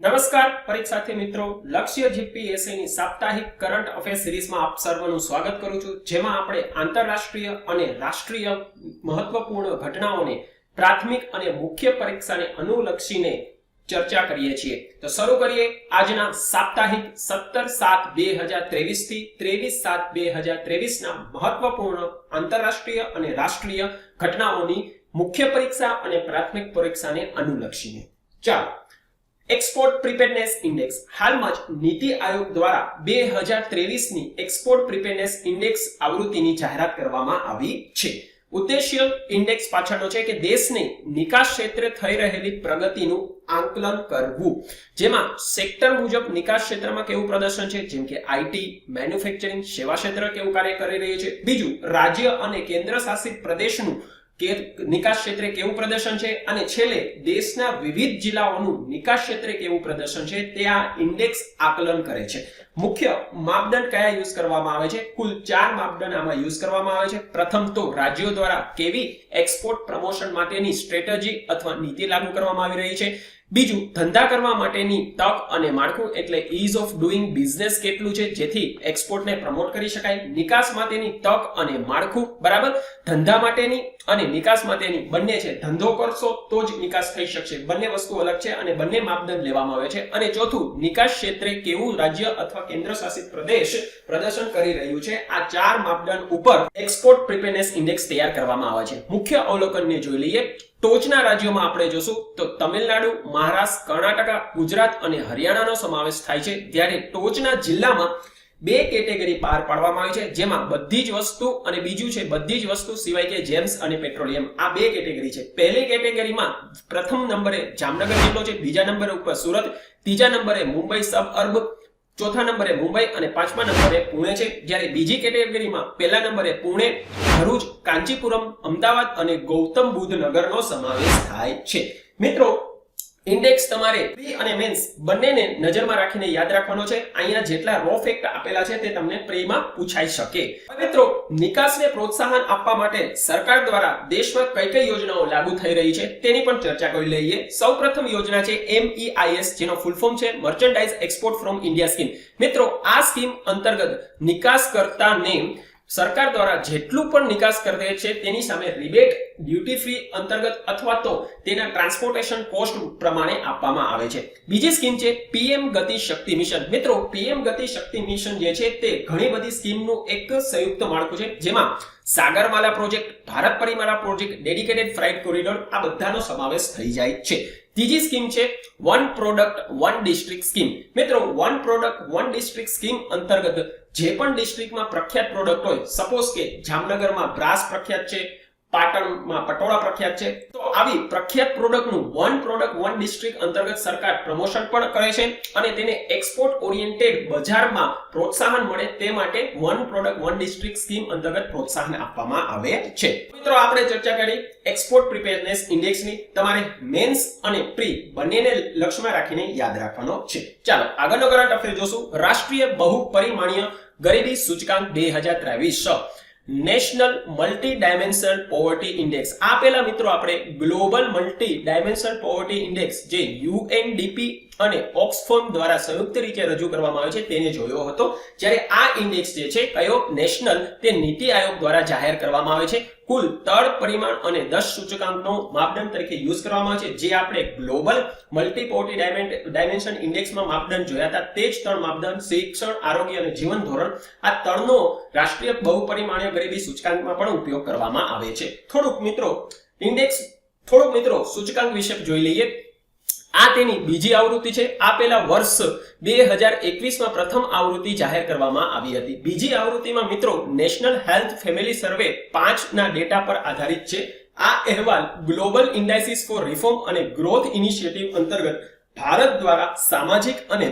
નમસ્કાર પરીક્ષાર્થી મિત્રો, લક્ષ્ય જીપીએસસી ની સાપ્તાહિક કરંટ અફેર્સ સિરીઝમાં આપ સર્વનું સ્વાગત કરું છું, જેમાં આપણે આંતરરાષ્ટ્રીય અને રાષ્ટ્રીય મહત્વપૂર્ણ ઘટનાઓને પ્રાથમિક અને મુખ્ય પરીક્ષાને અનુલક્ષીને ચર્ચા કરીએ છીએ। તો શરૂ કરીએ આજના સાપ્તાહિક 17/7/2023 થી 23/7/2023 ના મહત્વપૂર્ણ આંતરરાષ્ટ્રીય અને રાષ્ટ્રીય ઘટનાઓની મુખ્ય પરીક્ષા અને પ્રાથમિક પરીક્ષાને અનુલક્ષીને। ચાલો, एक्सपोर्ट प्रिपेयरनेस इंडेक्स हालમાં જ નીતિ આયોગ દ્વારા 2023 ની એક્સપોર્ટ પ્રિપેરનેસ ઇન્ડેક્સ આવૃત્તિની જાહેરાત કરવામાં આવી છે। ઉદ્દેશ્ય ઇન્ડેક્સ પાછળનો છે કે દેશની નિકાસ ક્ષેત્રે થઈ રહેલી પ્રગતિનું આંકલન કરવું, જેમાં સેક્ટર મુજબ નિકાસ ક્ષેત્રમાં કેવું પ્રદર્શન છે, જેમ કે આઈટી, મેન્યુફેક્ચરિંગ, સેવા ક્ષેત્ર કેવું કાર્ય કરી રહ્યું છે। બીજું, રાજ્ય અને કેન્દ્ર શાસિત પ્રદેશનું કે નિકાસ ક્ષેત્રે કેવું પ્રદર્શન છે, અને છેલ્લે દેશના વિવિધ જિલ્લાઓનું નિકાસ ક્ષેત્રે કેવું પ્રદર્શન છે તે આ ઇન્ડેક્સ આકલન કરે છે। મુખ્ય માપદંડ કયા યુઝ કરવામાં આવે છે? કુલ 4 માપદંડ આમાં યુઝ કરવામાં આવે છે। પ્રથમ તો રાજ્યો દ્વારા કેવી એક્સપોર્ટ પ્રમોશન માટેની સ્ટ્રેટેજી અથવા નીતિ લાગુ કરવામાં આવી રહી છે। બીજું, ધંધા કરવા માટેની તક અને માળખું એટલે ઈઝ ઓફ ડુઈંગ બિઝનેસ કેટલું છે જેથી એક્સપોર્ટને પ્રમોટ કરી શકાય। નિકાસ માટેની તક અને માળખું, બરાબર, ધંધા માટેની અને નિકાસ માટેની બંને છે। ધંધો કરશો તો જ નિકાસ થઈ શકશે, બંને વસ્તુ અલગ છે અને બંને માપદંડ લેવામાં આવે છે। અને ચોથું, નિકાસ ક્ષેત્રે કેવું રાજ્ય અથવા કેન્દ્ર શાસિત પ્રદેશ પ્રદર્શન કરી રહ્યું છે। આ 4 માપદંડ ઉપર એક્સપોર્ટ પ્રિપેરનેસ ઇન્ડેક્સ તૈયાર કરવામાં આવે છે। મુખ્ય અવલોકનને જોઈ લઈએ। ટોચના રાજ્યોમાં આપણે જોશું તો તમિલનાડુ, મહારાષ્ટ્ર, કર્ણાટક, ગુજરાત અને હરિયાણાનો સમાવેશ થાય છે, જ્યારે ટોચના જિલ્લામાં 2 કેટેગરી પાર પાડવામાં આવી છે, જેમાં બધી જ વસ્તુ અને બીજું છે બધી જ વસ્તુ સિવાય કે જેમ્સ અને પેટ્રોલિયમ, આ 2 કેટેગરી છે। પહેલી કેટેગરીમાં પ્રથમ નંબરે જામનગર જિલ્લો છે, બીજા નંબરે ઉપર સુરત, ત્રીજા નંબરે મુંબઈ સબઅર્બ, ચોથા નંબરે મુંબઈ અને પાંચમા નંબરે પુણે છે। જ્યારે બીજી કેટેગરીમાં પહેલા નંબરે પુણે, ભરૂચ, કાંચીપુરમ, અમદાવાદ અને ગૌતમ બુદ્ધ નગરનો સમાવેશ થાય છે। મિત્રો, ઇન્ડેક્સ તમારે પ્રી અને મેન્સ બંનેને નજરમાં રાખીને યાદ રાખવાનો છે। અહીંયા જેટલા રો ફેક્ટ આપેલા છે તે તમને પ્રીમાં પૂછાઈ શકે। મિત્રો, નિકાસને પ્રોત્સાહન આપવા માટે સરકાર દ્વારા દેશમાં કઈ કઈ યોજનાઓ લાગુ થઈ રહી છે તેની પણ ચર્ચા કરી લઈએ। સૌપ્રથમ યોજના છે MEIS, જેનો ફૂલ ફોર્મ છે merchandise export from India scheme. મિત્રો, આ સ્કીમ અંતર્ગત નિકાસકર્તાને સરકાર દ્વારા જેટલું પણ નિકાસ કરે છે તેની સામે રિબેટ ડ્યુટી ફ્રી અંતર્ગત અથવા તો તેના ટ્રાન્સપોર્ટેશન કોસ્ટ પ્રમાણે આપવામાં આવે છે। બીજી સ્કીમ છે PM ગતિ શક્તિ મિશન। મિત્રો, PM ગતિ શક્તિ મિશન જે છે તે ઘણી બધી સ્કીમનું એક સંયુક્ત માળખું છે, જેમાં Sagarmala project, Bharat Parimala project, dedicated freight corridor આ બધાનો સમાવેશ થઈ જાય છે। ત્રીજી સ્કીમ છે one product one district scheme. મિત્રો, one product one district scheme અંતર્ગત જે પણ ડિસ્ટ્રિક્ટમાં પ્રખ્યાત પ્રોડક્ટ હોય, સપોઝ કે જામનગરમાં બ્રાસ પ્રખ્યાત છે, પાટણમાં પટોળા પ્રખ્યાત છે, તો આવી પ્રખ્યાત પ્રોડક્ટનું વન પ્રોડક્ટ વન ડિસ્ટ્રિક્ટ અંતર્ગત સરકાર પ્રમોશન પણ કરે છે અને તેને એક્સપોર્ટ ઓરિએન્ટેડ બજારમાં પ્રોત્સાહન મળે તે માટે one product one district scheme અંતર્ગત પ્રોત્સાહન આપવામાં આવે છે। મિત્રો, આપણે ચર્ચા કરી એક્સપોર્ટ પ્રિપેરનેસ ઇન્ડેક્સની, તમારે મેન્સ અને પ્રી બંનેને લક્ષ્યમાં રાખીને યાદ રાખવાનો છે। ચાલો આગળનો કરંટ અફેર જોશું। રાષ્ટ્રીય બહુપરિમાણીય ગરીબી સૂચકાંક 2023, national multi dimensional poverty index. આ પહેલા મિત્રો આપણે global multi dimensional poverty index જે UNDP અને ઓક્સફોર્મ દ્વારા સંયુક્ત રીતે રજૂ કરવામાં આવે છે તેને જોયો હતો, જ્યારે આ ઇન્ડેક્સ જે છે કયો નેશનલ તે નીતિ આયોગ દ્વારા જાહેર કરવામાં આવે છે। કુલ 3 પરિમાણ અને 10 સૂચકાંકનો માપદંડ તરીકે યુઝ કરવામાં આવે છે, જે આપણે ગ્લોબલ મલ્ટી પોવર્ટી ડાયમેન્શન ઇન્ડેક્સમાં માપદંડ જોયા હતા તે જ 3 માપદંડ શિક્ષણ, આરોગ્ય અને જીવન ધોરણ, આ 3નો રાષ્ટ્રીય બહુપરિમાણીય ગરીબી સૂચકાંકમાં પણ ઉપયોગ કરવામાં આવે છે। થોડુંક મિત્રો સૂચકાંક વિશે જોઈ લઈએ। આ તેની બીજી આવૃત્તિ છે। આ પહેલા વર્ષ 2021માં પ્રથમ આવૃત્તિ જાહેર કરવામાં આવી હતી। બીજી આવૃત્તિમાં મિત્રો નેશનલ હેલ્થ ફેમિલી સર્વે 5 ના ડેટા પર આધારિત છે। આ અહેવાલ ગ્લોબલ ઇન્ડાઇસિસ ફોર રિફોર્મ અને ગ્રોથ ઇનિશિયેટિવ અંતર્ગત ભારત દ્વારા સામાજિક અને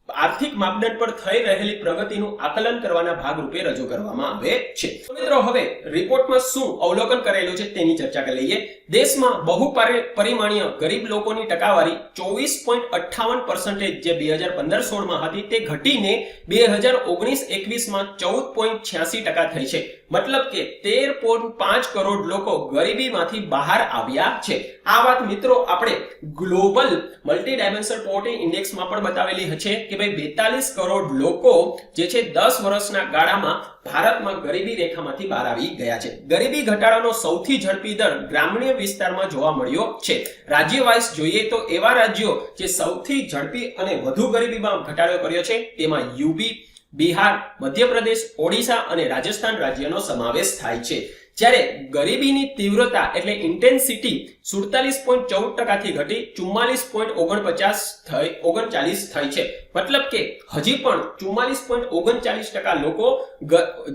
આર્થિક માપદંડ પર થઈ રહેલી પ્રગતિનું આકલન કરવાના ભાગરૂપે રજૂ કરવામાં આવે છે. તો મિત્રો હવે રિપોર્ટમાં શું અવલોકન કરેલું છે તેની ચર્ચા કરી લઈએ. દેશમાં બહુપરિમાણીય ગરીબ લોકોની ટકાવારી 24.58% જે 2015-16 માં હતી તે ઘટીને 2019-21 માં 14.86% થઈ છે. મતલબ કે 13.5 કરોડ લોકો ગરીબીમાંથી બહાર આવ્યા છે. આ વાત મિત્રો આપણે ગ્લોબલ મલ્ટી ડાયમેન્શનલ પોવર્ટી ઇન્ડેક્સમાં પણ બતાવેલી છે કે ભાઈ 42 કરોડ લોકો જે છે 10 વર્ષના ગાળામાં ભારતમાં ગરીબી રેખામાંથી બહાર આવી ગયા છે. ગરીબી ઘટાડાનો સૌથી ઝડપી દર ગ્રામીણ વિસ્તારમાં જોવા મળ્યો છે. રાજ્ય વાઇઝ જોઈએ તો એવા રાજ્યો જે સૌથી ઝડપી અને વધુ ગરીબીમાં ઘટાડો કર્યો છે તેમાં યુપી, બિહાર, મધ્યપ્રદેશ, ઓડિશા અને રાજસ્થાન રાજ્યનો સમાવેશ થાય છે. જ્યારે ગરીબીની તીવ્રતા એટલે ઇન્ટેન્સિટી 47.14% થી ઘટી 44.39 થઈ છે. મતલબ કે હજી પણ 44.39% લોકો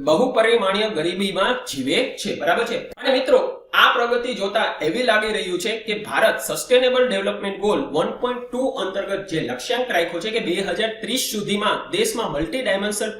બહુપરિમાણીય ગરીબીમાં જીવે છે. બરાબર છે. અને મિત્રો આ પ્રગતિ જોતા એવી લાગી રહ્યું છે કે ભારત સસ્ટેનેબલ ડેવલપમેન્ટ ગોલ 1.2 અંતર્ગત જે લક્ષ્યાંક રાખ્યો છે કે 2030 સુધીમાં દેશમાં મલ્ટી ડાયમેન્શનલ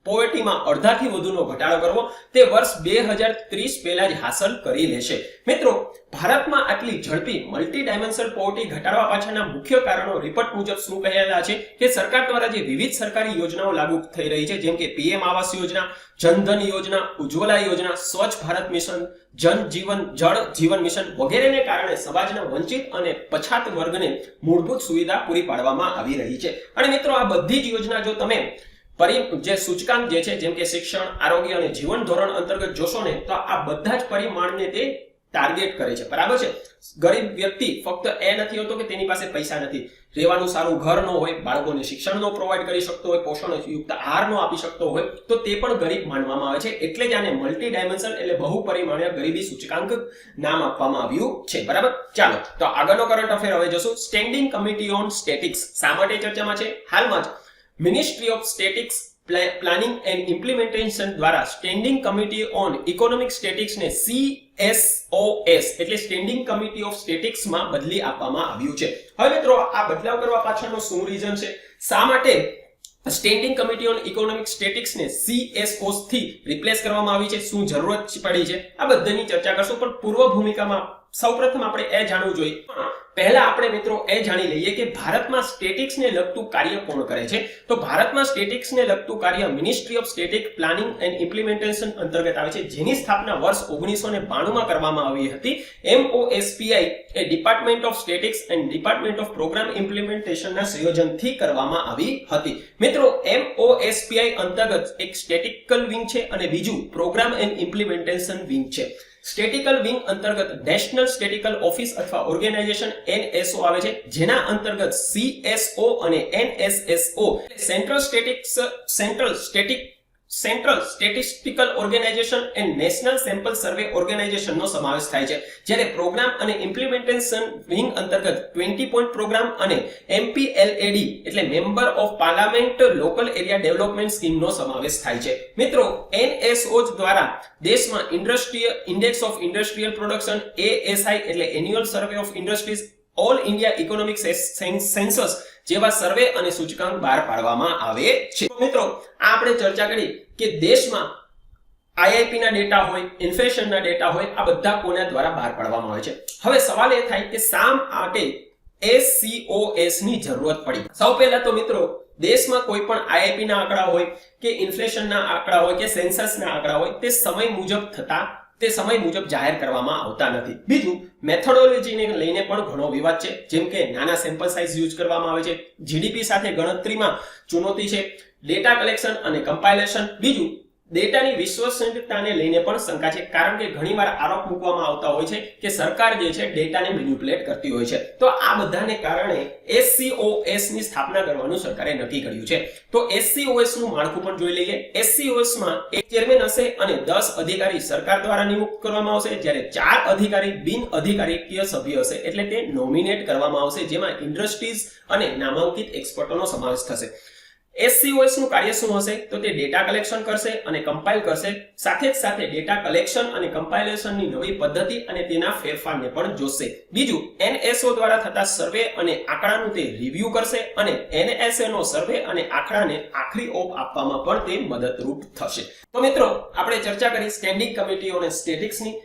પોવર્ટીમાં અડધાથી વધુનો ઘટાડો કરવો તે વર્ષ 2030 પહેલા જ હાંસલ કરી લેશે. મિત્રો ભારતમાં આટલી ઝડપી મલ્ટી ડાયમેન્શનલ પોવર્ટી ઘટાડવા પાછળના મુખ્ય કારણો રિપોર્ટ મુજબ શું કહેલા છે કે સરકાર દ્વારા જે વિવિધ સરકારી યોજનાઓ લાગુ થઈ રહી છે જેમ કે પીએમ આવાસ યોજના, જનધન યોજના, ઉજ્જવલા યોજના, સ્વચ્છ ભારત મિશન, જળ જીવન મિશન વગેરેને કારણે સમાજના વંચિત અને પછાત વર્ગને મૂળભૂત સુવિધા પૂરી પાડવામાં આવી રહી છે. અને મિત્રો આ બધી જ યોજના જો તમે જે સૂચકાંક જે છે જેમ કે શિક્ષણ, આરોગ્ય અને જીવન ધોરણ અંતર્ગત જોશો ને તો આ બધા જ પરિમાણને તે ટાર્ગેટ કરે છે. બરાબર છે. ગરીબ વ્યક્તિ ફક્ત એ નથી હોતો કે તેની પાસે પૈસા નથી, રહેવાનું સારું ઘર ન હોય, બાળકોને શિક્ષણ નો પ્રોવાઈડ કરી શકતો હોય, પોષણયુક્ત આહાર નો આપી શકતો હોય તો તે પણ ગરીબ માનવામાં આવે છે. એટલે જ આને મલ્ટી ડાયમેન્શનલ એટલે બહુપરિમાણીય ગરીબી સૂચકાંક નામ આપવામાં આવ્યું છે. બરાબર. ચાલો તો આગળનો કરંટ અફેર હવે જોશું. સ્ટેન્ડિંગ કમિટી ઓન સ્ટેટિક્સ શા માટે ચર્ચામાં છે? હાલમાં જ ministry of statics planning and implementation દ્વારા standing committee on economic statics ને CSOS એટલે સ્ટેન્ડિંગ કમિટી ઓફ સ્ટેટિક્સ માં બદલી આપવામાં આવ્યું છે. હવે મિત્રો આ બદલાવ કરવા પાછળનો શું રીઝન છે? શા માટે standing committee on economic statics ને CSOS થી રિપ્લેસ કરવામાં આવી છે? શું જરૂરત પડી છે? આ બધાની ચર્ચા કરશું. પણ પૂર્વ ભૂમિકામાં સૌપ્રથમ આપણે એ જાણવું જોઈએ. પહેલા આપણે મિત્રો એ જાણી લઈએ કે ભારતમાં સ્ટેટિક્સને લગતું કાર્ય કોણ કરે છે. તો ભારતમાં સ્ટેટિક્સને લગતું કાર્ય ministry of static planning and implementation અંતર્ગત આવે છે જેની સ્થાપના વર્ષ 1992 માં કરવામાં આવી હતી. MOSPI એ department of statics and department of programme ઇમ્પ્લિમેન્ટેશનના સંયોજનથી કરવામાં આવી હતી. મિત્રો MOSPI અંતર્ગત એક સ્ટેટિકલ વિંગ છે અને બીજું પ્રોગ્રામ એન્ડ ઇમ્પ્લિમેન્ટેશન વિંગ છે. સ્ટેટિકલ વિંગ અંતર્ગત નેશનલ સ્ટેટિકલ ઓફિસ અથવા ઓર્ગેનાઇઝેશન NSO આવે છે જેના અંતર્ગત CSO અને NSSO central statistical organisation and national sample survey organisation નો સમાવેશ થાય છે. જ્યારે પ્રોગ્રામ અને ઇમ્પ્લિમેન્ટેશન વિંગ અંતર્ગત 20 પોઈન્ટ પ્રોગ્રામ અને MPLAD એટલે member of parliament local area development scheme નો સમાવેશ થાય છે. મિત્રો NSO દ્વારા દેશમાં index of industrial production ASI એટલે annual survey of industries, all India economic census જેવા સર્વે અને સૂચકાંક બહાર પાડવામાં આવે છે. મિત્રો આપણે ચર્ચા કરી કે દેશમાં IIP ના ડેટા હોય, ઇન્ફ્લેશન ના ડેટા હોય, આ બધા કોના દ્વારા બહાર પાડવામાં આવે છે. હવે સવાલ એ થાય કે શા માટે SCOS ની જરૂરત પડી? સૌ પહેલા તો મિત્રો દેશમાં કોઈ પણ IIP ના આંકડા હોય કે ઇન્ફ્લેશન ના આંકડા હોય કે સેન્સસ ના આંકડા હોય તે સમય મુજબ જાહેર કરવામાં આવતા નથી. બીજું મેથોડોલોજીને લઈને પણ ઘણો વિવાદ છે. જેમ કે નાના સેમ્પલ સાઇઝ યુઝ કરવામાં આવે છે, GDP સાથે ગણતરીમાં ચુનૌતી છે, ડેટા કલેક્શન અને કમ્પાઇલેશન. બીજું ડેટાની વિશ્વસનીયતાને લઈને પણ શંકા છે કારણ કે ઘણીવાર આરોપ મૂકવામાં આવતા હોય છે કે સરકાર જે છે ડેટાને મેનિપ્યુલેટ કરતી હોય છે. તો આ બધાને કારણે SCOS ની સ્થાપના કરવાનું સરકારે નક્કી કર્યું છે. તો SCOS નું માળખું પણ જોઈ લઈએ. SCOS માં એક ચેરમેન હશે અને 10 અધિકારી સરકાર દ્વારા નિયુક્ત કરવામાં આવશે, જ્યારે 4 અધિકારી બિન અધિકારીકીય સભ્ય હશે એટલે તે નોમિનેટ કરવામાં આવશે જેમાં ઇન્ડસ્ટ્રીઝ અને નામાંકિત એક્સપર્ટોનો સમાવેશ થશે. SCOS નું કાર્ય શું હશે તો તે ડેટા કલેક્શન કરશે અને કમ્પાઇલ કરશે, સાથે જ સાથે ડેટા કલેક્શન અને કમ્પાઇલેશનની નવી પદ્ધતિ અને તેના ફેરફારને પણ જોશે. બીજું, NSO દ્વારા થતા સર્વે અને આંકડાનું તે રિવ્યુ કરશે અને NSA નો સર્વે અને આંકડાને આખરી ઓપ આપવામાં પણ તે મદદરૂપ થશે. તો મિત્રો, આપણે ચર્ચા કરી સ્ટેન્ડિંગ કમિટીઓ અને સ્ટેટિક્સની.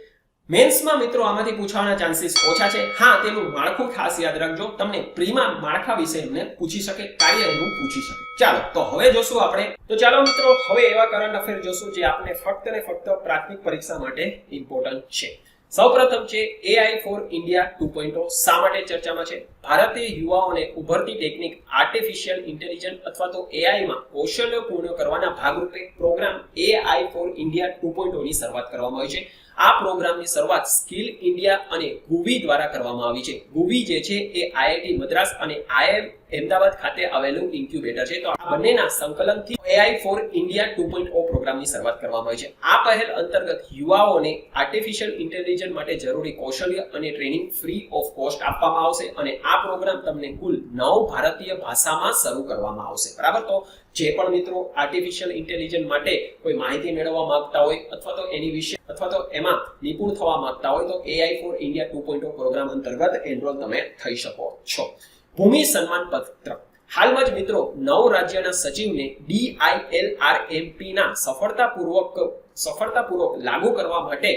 મેન્સમાં મિત્રો આમાંથી પૂછવાના ચાન્સીસ ઓછા છે. હા, તેનું માળખું ખાસ યાદ રાખજો, તમને પ્રીમાં માળખા વિશે એમને પૂછી શકે, કાર્ય એનું પૂછી શકે. ચાલો તો હવે જોશું આપણે. તો ચાલો મિત્રો, હવે એવા કરંટ અફેર જોશું જે આપણે ફક્ત ને ફક્ત પ્રાથમિક પરીક્ષા માટે ઇમ્પોર્ટન્ટ છે. સૌપ્રથમ છે AI ફોર ઇન્ડિયા 2.0 શા માટે ચર્ચામાં છે? ભારતીય યુવાઓને ઉભરતી ટેકનિક આર્ટિફિશિયલ ઇન્ટેલિજન્સ અથવા તો AI માં કૌશલ્ય પૂર્ણ કરવાના ભાગરૂપે પ્રોગ્રામ AI ફોર ઇન્ડિયા 2.0 ની શરૂઆત કરવામાં આવી છે. આ પ્રોગ્રામની શરૂઆત સ્કિલ ઇન્ડિયા અને ગુવી દ્વારા કરવામાં આવી છે. ગુવી જે છે એ IIT મદ્રાસ અને IIM અમદાવાદ ખાતે આવેલું ઇન્ક્યુબેટર છે. તો આ બંનેના સંકલનથી AI ફોર ઇન્ડિયા 2.0 પ્રોગ્રામની શરૂઆત કરવામાં આવી છે. આ પહેલ અંતર્ગત યુવાઓને આર્ટિફિશિયલ ઇન્ટેલિજન્સ માટે જરૂરી કૌશલ્ય અને ટ્રેનિંગ ફ્રી ઓફ કોસ્ટ આપવામાં આવશે અને આ પ્રોગ્રામ તમને કુલ 9 ભારતીય ભાષામાં શરૂ કરવામાં આવશે. બરાબર? તો જે પણ મિત્રો આર્ટિફિશિયલ ઇન્ટેલિજન્સ માટે કોઈ માહિતી મેળવવા માંગતા હોય અથવા તો એની વિશે અથવા તો એમાં નિપુણ થવા માંગતા હોય તો AI ફોર ઇન્ડિયા 2.0 પ્રોગ્રામ અંતર્ગત એનરોલ તમે થઈ શકો છો. ભૂમિ સન્માન પત્રક. હાલમાં જ મિત્રો 9 રાજ્યના સચિવને DILRMP ના સફળતાપૂર્વક લાગુ કરવા માટે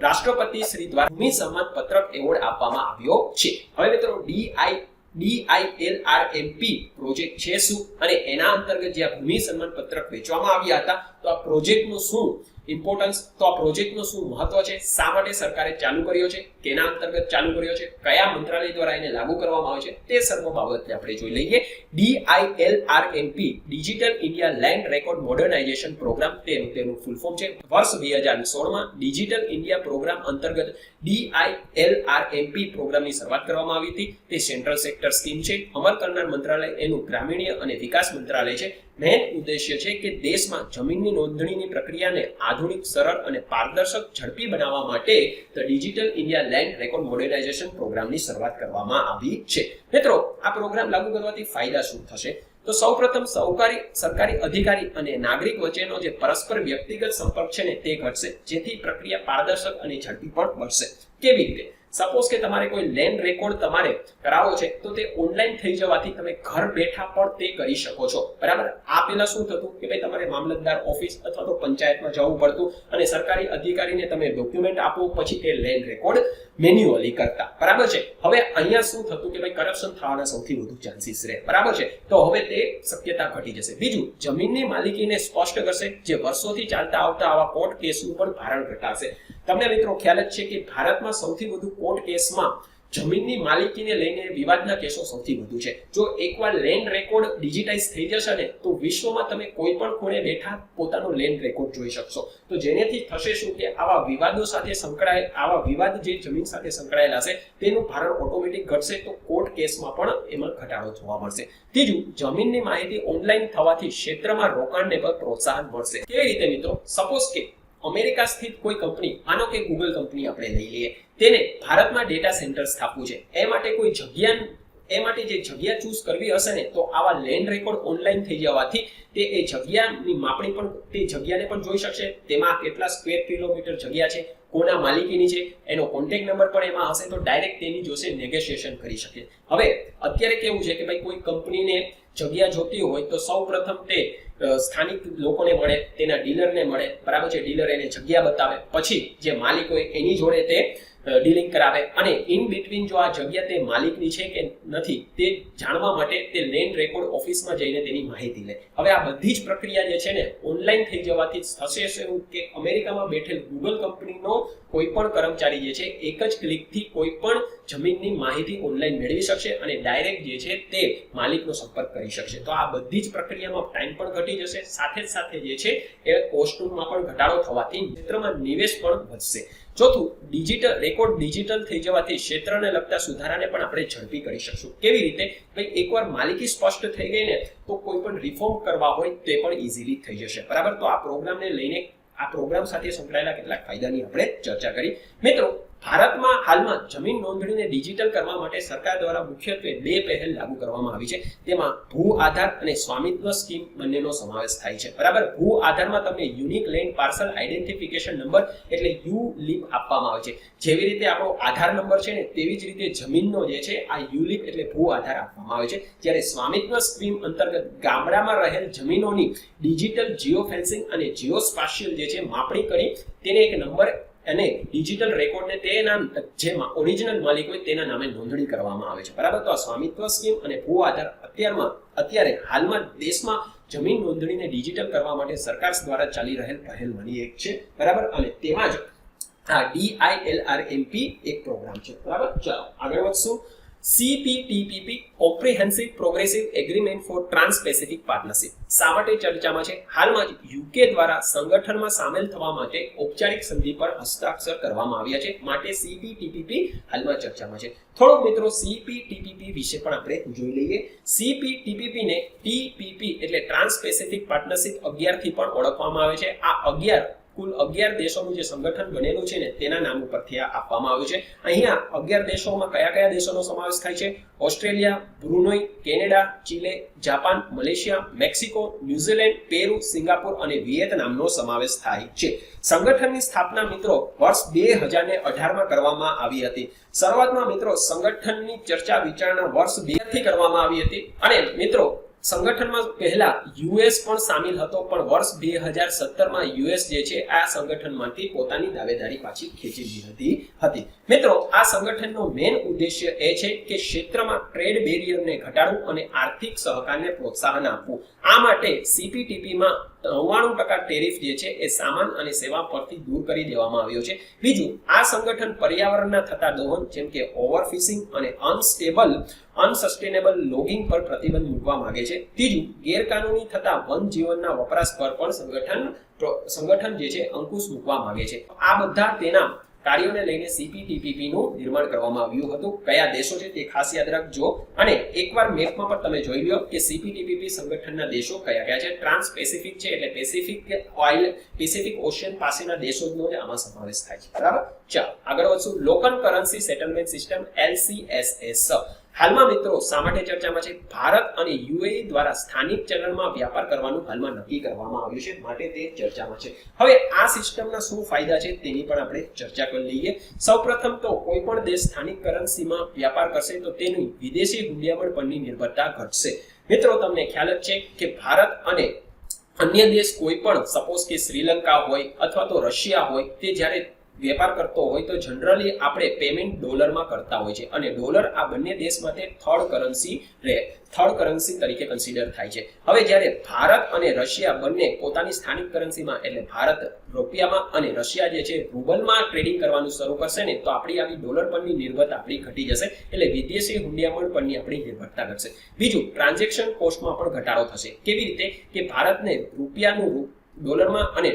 રાષ્ટ્રપતિ શ્રી દ્વારા ભૂમિ સન્માન પત્રક એવોર્ડ આપવામાં આવ્યો છે. હવે મિત્રો DILRMP પ્રોજેક્ટ છે શું અને એના અંતર્ગત જે ભૂમિ સન્માન પત્રક વેચવામાં આવ્યા હતા, તો આ પ્રોજેક્ટનું શું ઇમ્પોર્ટન્સ, તો આ પ્રોજેક્ટનું શું મહત્વ છે, શા માટે સરકારે ચાલુ કર્યો છે, કેના અંતર્ગત ચાલુ કર્યો છે, કયા મંત્રાલય દ્વારા એને લાગુ કરવામાં આવે છે, તે સર્વ બાબતે આપણે જોઈ લઈએ. DILRMP digital India land record modernisation programme તેનું ફૂલ ફોર્મ છે. વર્ષ 2016 માં ડિજિટલ ઇન્ડિયા પ્રોગ્રામ અંતર્ગત DILRMP પ્રોગ્રામની શરૂઆત કરવામાં આવી હતી. તે સેન્ટ્રલ સેક્ટર સ્કીમ છે. અમલ કરનાર મંત્રાલય એનું ગ્રામીણ અને વિકાસ મંત્રાલય છે. મેઇન ઉદ્દેશ્ય છે કે દેશમાં જમીનની નોંધણીની પ્રક્રિયાને આધુનિક, સરળ અને પારદર્શક ઝડપી બનાવવા માટે digital India land record modernisation પ્રોગ્રામની શરૂઆત કરવામાં આવી છે. મિત્રો, આ પ્રોગ્રામ લાગુ કરવાથી ફાયદા શું થશે? તો સૌપ્રથમ સરકારી અધિકારી અને નાગરિક વચ્ચેનો જે પરસ્પર વ્યક્તિગત સંપર્ક છે ને તે ઘટશે, જેથી પ્રક્રિયા પારદર્શક અને ઝડપી પણ બનશે. કેવી રીતે? સપોઝ કે તમારે કોઈ લેન્ડ રેકોર્ડ તમારે કરાવવો છે તો તે ઓનલાઈન થઈ જવાથી તમે ઘર બેઠા પણ તે કરી શકો છો. બરાબર? આ પહેલા શું થતું કે ભાઈ તમારે મામલતદાર ઓફિસ અથવા તો પંચાયતમાં જવું પડતું અને સરકારી અધિકારીને તમે ડોક્યુમેન્ટ આપો, પછી તે લેન્ડ રેકોર્ડ મેન્યુઅલી કરતા. બરાબર છે? હવે અહીંયા શું થતું કે ભાઈ કરપ્શન થવાના સૌથી વધુ ચાન્સીસ રહે. બરાબર છે? તો હવે તે શક્યતા ઘટી જશે. બીજું, જમીનની માલિકીને સ્પષ્ટ કરશે, જે વર્ષોથી ચાલતા આવતા આવા કોર્ટ કેસનું પણ ભારણ ઘટાડશે. તમને મિત્રો ખ્યાલ જ છે કે ભારતમાં સૌથી વધુ કોર્ટ કેસમાં જમીનની માલિકીને લઈને વિવાદના કેસો સૌથી વધુ છે. જો એકવાર લેન્ડ રેકોર્ડ ડિજિટાઇઝ થઈ જશે ને તો વિશ્વમાં તમે કોઈ પણ ખૂણે બેઠા પોતાનો લેન્ડ રેકોર્ડ જોઈ શકશો. તો જેનેથી થશે શું કે આવા વિવાદો સાથે આવા વિવાદ જે જમીન સાથે સંકળાયેલા છે તેનું ભારણ ઓટોમેટિક ઘટશે, તો કોર્ટ કેસમાં પણ એમાં ઘટાડો જોવા મળશે. ત્રીજું, જમીનની માહિતી ઓનલાઈન થવાથી ક્ષેત્રમાં રોકાણને પણ પ્રોત્સાહન મળશે. કેવી રીતે મિત્રો? સપોઝ કે અમેરિકા સ્થિત કોઈ કંપની, માનો કે ગૂગલ કંપની આપણે લઈ લઈએ, તેને ભારતમાં ડેટા સેન્ટર સ્થાપવું છે. એ માટે જે જગ્યા ચૂઝ કરવી હશે ને તો આવા લેન્ડ રેકોર્ડ ઓનલાઈન થઈ જવાથી તે એ જગ્યાની માપણી પણ તે જગ્યાને પણ જોઈ શકશે. તેમાં કેટલા સ્ક્વેર કિલોમીટર જગ્યા છે, કોના માલિકીની છે, એનો કોન્ટેક્ટ નંબર પણ એમાં હશે, તો ડાયરેક્ટ તેની જોશે નેગોશિએશન કરી શકે. હવે અત્યારે કેવું છે કે ભાઈ કોઈ કંપનીને જગ્યા જોતી હોય તો સૌપ્રથમ તે સ્થાનિક લોકોને મળે, તેના ડીલરને મળે. બરાબર છે? ડીલર એને જગ્યા બતાવે, પછી જે માલિક હોય એની જોડે તે ડીલિંગ કરાવે અને ઇન બિટવીન જો આ જગ્યા તે માલિકની છે કે નથી તે જાણવા માટે તે લેન્ડ રેકોર્ડ ઓફિસમાં જઈને તેની માહિતી લે. હવે આ બધી જ પ્રક્રિયા જે છે ને ઓનલાઈન થઈ જવાથી થશે શું કે અમેરિકામાં બેઠેલ ગૂગલ કંપનીનો કોઈ પણ કર્મચારી જે છે એક જ ક્લિકથી કોઈ પણ જમીનની માહિતી ઓનલાઈન મેળવી શકશે અને ડાયરેક્ટ જે છે તે માલિકનો સંપર્ક કરી શકશે. તો આ બધી જ પ્રક્રિયામાં ટાઈમ પણ ઘટી જશે, સાથે જ સાથે જે છે એ કોસ્ટમાં પણ ઘટાડો થવાથી ક્ષેત્રમાં નિવેશ પણ વધશે. ચોથું, ડિજિટલ થઈ જવાથી ક્ષેત્રને લગતા સુધારાને પણ આપણે ઝડપી કરી શકશું. કેવી રીતે? ભાઈ એકવાર માલિકી સ્પષ્ટ થઈ ગઈ ને તો કોઈ પણ રિફોર્મ કરવા હોય તે પણ ઇઝીલી થઈ જશે. બરાબર? તો આ પ્રોગ્રામને લઈને આ પ્રોગ્રામ સાથે સંકળાયેલા કેટલાક ફાયદાની આપણે ચર્ચા કરી. મિત્રો, ભારતમાં હાલમાં જમીન નોંધણીને ડિજિટલ કરવા માટે સરકાર દ્વારા મુખ્યત્વે 2 પહેલ લાગુ કરવામાં આવી છે. તેમાં ભૂ આધાર અને સ્વામિત્વ સ્કીમ બંનેનો સમાવેશ થાય છે. બરાબર, ભૂ આધારમાં તમને unique land parcel identification number એટલે યુલીપ આપવામાં આવે છે. જેવી રીતે આપણો આધાર નંબર છે ને તેવી જ રીતે જમીનનો જે છે આ યુલીપ એટલે ભૂ આધાર આપવામાં આવે છે. જ્યારે સ્વામિત્વ સ્કીમ અંતર્ગત ગામડામાં રહેલ જમીનોની ડિજિટલ જીઓ ફેન્સિંગ અને જીઓ સ્પાશિયલ જે છે માપણી કરી તેને એક નંબર અને ડિજિટલ રેકોર્ડને તેના જેમાં ઓરિજિનલ માલિક હોય તેના નામે નોંધણી કરવામાં આવે છે. બરાબર, તો આ સ્વામિત્વ સ્કીમ અને ભૂ આધાર અત્યારે હાલમાં દેશમાં જમીન નોંધણીને ડિજિટલ કરવા માટે સરકાર દ્વારા ચાલી રહેલ પહેલમાંની એક છે. બરાબર, અને તેમાં જ આ DILRMP એક પ્રોગ્રામ છે. બરાબર, ચાલો આગળ વધશું. CPTPP comprehensive progressive agreement for trans Pacific partnership શા માટે ચર્ચામાં છે? હાલમાં જ યુકે દ્વારા સંગઠનમાં સામેલ થવા માટે ઔપચારિક સંધિ પર હસ્તાક્ષર કરવામાં આવ્યા છે. માટે CPTPP હાલમાં ચર્ચામાં છે. થોડોક મિત્રો CPTPP વિશે પણ આપણે જોઈ લઈએ. CPTPP ને TPP એટલે ટ્રાન્સ પેસિફિક પાર્ટનરશિપ 11 થી પણ ઓળખવામાં આવે છે. આ 11 કુલ 11 દેશોનું જે સંગઠન બનેલું છે ને તેના નામ ઉપરથી આપવામાં આવ્યું છે. અહીંયા 11 દેશોમાં કયા કયા દેશોનો સમાવેશ થાય છે? Australia, Brunei, Canada, Chile, Japan, Malaysia, Mexico, New Zealand, Peru, Singapore અને વિયેતનામનો સમાવેશ થાય છે. સંગઠનની સ્થાપના મિત્રો વર્ષ 2018માં કરવામાં આવી હતી. શરૂઆતમાં મિત્રો સંગઠનની ચર્ચા વિચારણા વર્ષ 2000 થી કરવામાં આવી હતી અને મિત્રો સંગઠનમાં પહેલા યુએસ પણ સામેલ હતો, પણ વર્ષ 2017માં યુએસ જે છે આ સંગઠનમાંથી પોતાની દાવેદારી પાછી ખેંચી લીધી હતી. મિત્રો આ સંગઠનનો મેઇન ઉદ્દેશ્ય એ છે કે ક્ષેત્રમાં ટ્રેડ બેરિયરને ઘટાડવું અને આર્થિક સહકારને પ્રોત્સાહન આપવું. આ માટે CPTPમાં 99% ટેરિફ જે છે એ સામાન અને સેવા પરથી દૂર કરી દેવામાં આવ્યો છે. બીજું, આ સંગઠન પર્યાવરણના થતા દોહન જેમ કે ઓવરફિશિંગ અને અનસસ્ટેનેબલ લોગિંગ પર પ્રતિબંધ મૂકવા માંગે છે. ત્રીજું, ગેરકાનૂની થતા વન જીવનના વપરાશ પર પણ સંગઠન જે છે અંકુશ મૂકવા માંગે છે. આ બધા તેના કાર્યોને લઈને CPTPP નું નિર્માણ કરવામાં આવ્યું હતું. કયા દેશો છે તે ખાસ યાદ રાખજો અને એકવાર મેપમાં પણ તમે જોઈ લો કે CPTPP સંગઠનના દેશો કયા કયા છે. ટ્રાન્સ પેસિફિક છે એટલે પેસિફિક ઓશિયન પાસેના દેશોનો જ આમાં સમાવેશ થાય છે. બરાબર, ચાલો આગળ વધશું. Local currency settlement system LCSS હાલમાં મિત્રો શા માટે ચર્ચામાં છે? ભારત અને UAE દ્વારા સ્થાનિક ચલણમાં વ્યાપાર કરવાનું હાલમાં નક્કી કરવામાં આવ્યું છે, માટે તે ચર્ચામાં છે. હવે આ સિસ્ટમના શું ફાયદા છે તેની પણ આપણે ચર્ચા કરી લઈએ. સૌપ્રથમ તો કોઈ પણ દેશ સ્થાનિક કરન્સીમાં વ્યાપાર કરશે તો તેની વિદેશી હુંડિયામણ પરની નિર્ભરતા ઘટશે. મિત્રો તમને ખ્યાલ જ છે કે ભારત અને અન્ય દેશ કોઈ પણ સપોઝ કે શ્રીલંકા હોય અથવા તો રશિયા હોય તે જ્યારે વેપાર કરતો હોય તો જનરલી આપણે પેમેન્ટ ડોલરમાં કરતા હોય છે અને ડોલર આ બંને દેશ માટે થર્ડ કરન્સી તરીકે કન્સિડર થાય છે. હવે જ્યારે ભારત અને રશિયા બંને પોતાની સ્થાનિક કરન્સીમાં એટલે ભારત રૂપિયામાં અને રશિયા જે છે રૂબલમાં ટ્રેડિંગ કરવાનું શરૂ કરશે ને તો આપણી આવી ડોલર પરની નિર્ભરતા આપણી ઘટી જશે, એટલે વિદેશી હુંડિયામણ પરની આપણી નિર્ભરતા ઘટશે. બીજું, ટ્રાન્ઝેક્શન કોસ્ટમાં પણ ઘટાડો થશે. કેવી રીતે કે ભારતને રૂપિયાનું ડોલરમાં અને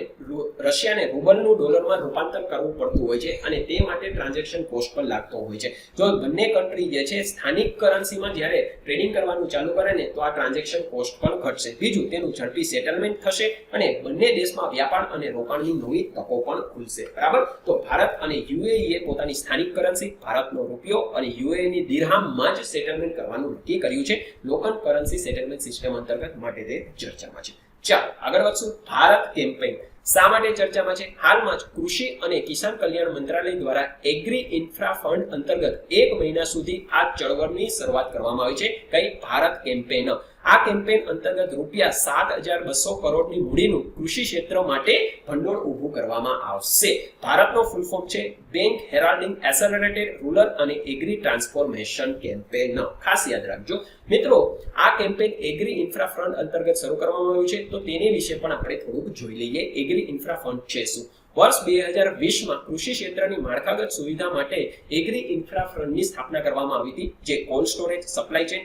રશિયાને રૂબલનું ડોલરમાં રૂપાંતર કરવું પડતું હોય છે અને તે માટે ટ્રાન્ઝેક્શન કોસ્ટ પણ લાગતો હોય છે. જો બંને કન્ટ્રી જે છે સ્થાનિક કરન્સીમાં જ્યારે ટ્રેડિંગ કરવાનું ચાલુ કરે ને તો આ ટ્રાન્ઝેક્શન કોસ્ટ પણ ઘટશે. બીજું, તેનું ઝડપી સેટલમેન્ટ થશે અને બંને દેશમાં વ્યાપાર અને રોકાણની નવી તકો પણ ખુલશે. બરાબર, તો ભારત અને UAE પોતાની સ્થાનિક કરન્સી ભારતનો રૂપિયો અને UAEની દિરહામમાં જ સેટલમેન્ટ કરવાનું નક્કી કર્યું છે લોકલ કરન્સી સેટલમેન્ટ સિસ્ટમ અંતર્ગત, માટે તે ચર્ચામાં છે. ચાલો આગળ વધશું. ભારત કેમ્પેઇન શા માટે ચર્ચામાં છે? હાલમાં જ કૃષિ અને કિસાન કલ્યાણ મંત્રાલય દ્વારા એગ્રી ઇન્ફ્રા ફંડ અંતર્ગત 1 મહિના સુધી આ ચળવળની શરૂઆત કરવામાં આવી છે. કઈ? ભારત કેમ્પેઇન. આ કેમ્પેઇન અંતર્ગત ₹7,200 કરોડની મૂડીનું કૃષિ ક્ષેત્ર માટે ભંડોળ ઊભું કરવામાં આવશે. ભારતનો ફૂલ ફોર્મ છે બેંક હેરાલ્ડિંગ એસેલરેટેડ રૂરલ અને એગ્રી ટ્રાન્સફોર્મેશન કેમ્પેઇન. ખાસ યાદ રાખજો મિત્રો, આ કેમ્પેઇન એગ્રી ઇન્ફ્રા ફંડ અંતર્ગત શરૂ કરવામાં આવ્યું છે તો તેની વિશે પણ આપણે થોડુંક જોઈ લઈએ. એગ્રી ઇન્ફ્રા ફંડ છે શું? વર્ષ 2020માં કૃષિ ક્ષેત્રની માળખાગત સુવિધા માટે એગ્રી ઇન્ફ્રા ફંડની સ્થાપના કરવામાં આવી હતી, જે કોલ્ડ સ્ટોરેજ, સપ્લાય ચેઇન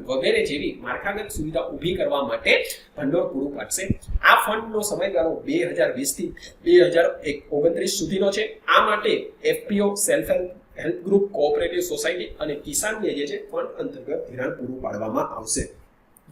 વગેરે જેવી માળખાગત સુવિધા ઊભી કરવા માટે ભંડોળ પૂરું પાડશે. આ ફંડનો સમયગાળો 2020 થી 2029 સુધીનો છે. આ માટે FPO, self help group, cooperative society અને કિસાનને જે છે ફંડ અંતર્ગત ધિરાણ પૂરું પાડવામાં આવશે.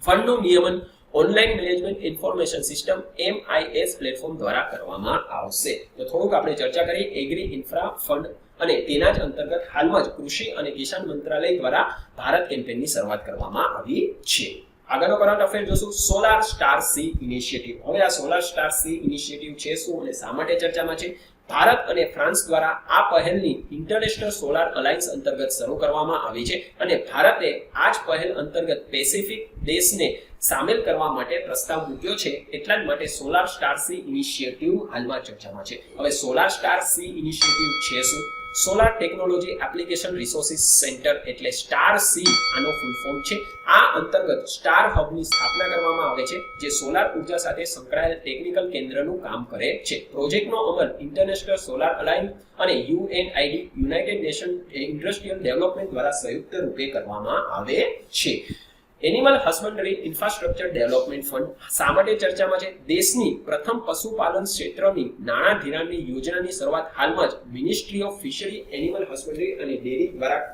ફંડનું નિયમન online management information system MIS platform દ્વારા કરવામાં આવશે. તો થોડુંક આપણે ચર્ચા કરીએ એગ્રી ઇન્ફ્રા ફંડ અને તેના જ અંતર્ગત હાલમાં જ કૃષિ અને કિસાન મંત્રાલય દ્વારા ભારત કેમ્પેનની શરૂઆત કરવામાં આવી છે. આગળનો કરંટ અફેર જોશું સોલાર સ્ટાર સી ઇનિશિયેટિવ. હવે આ સોલાર સ્ટાર સી ઇનિશિયેટિવ છે શું અને શા માટે ચર્ચામાં છે? ભારત અને ફ્રાન્સ દ્વારા આ પહેલની ઇન્ટરનેશનલ સોલાર અલાયન્સ અંતર્ગત શરૂ કરવામાં આવી છે અને ભારતે આ જ પહેલ અંતર્ગત પેસિફિક દેશને સામેલ કરવા માટે પ્રસ્તાવ મૂક્યો છે. એટલા જ માટે સોલાર સ્ટાર સી ઇનિશિયેટિવ હાલમાં ચર્ચામાં છે. હવે સોલાર સ્ટાર સી ઇનિશિયેટિવ છે શું? Solar technology application resources centre એટલે સ્ટાર સી આનો ફૂલ ફોર્મ છે. આ અંતર્ગત સ્ટાર હબની સ્થાપના કરવામાં આવે છે જે સોલાર ઉર્જા સાથે સંકળાયેલ ટેકનિકલ કેન્દ્રનું કામ કરે છે. પ્રોજેક્ટનો અમલ ઇન્ટરનેશનલ સોલાર અલાયન્સ અને UNID United nation industrial development દ્વારા સંયુક્ત રૂપે કરવામાં આવે છે. Animal husbandry infrastructure development fund શા માટે ચર્ચામાં છે? દેશની પ્રથમ પશુપાલન ક્ષેત્રની નાણાં ધિરાણની યોજનાની શરૂઆત હાલમાં જ ministry of fishery animal husbandry અને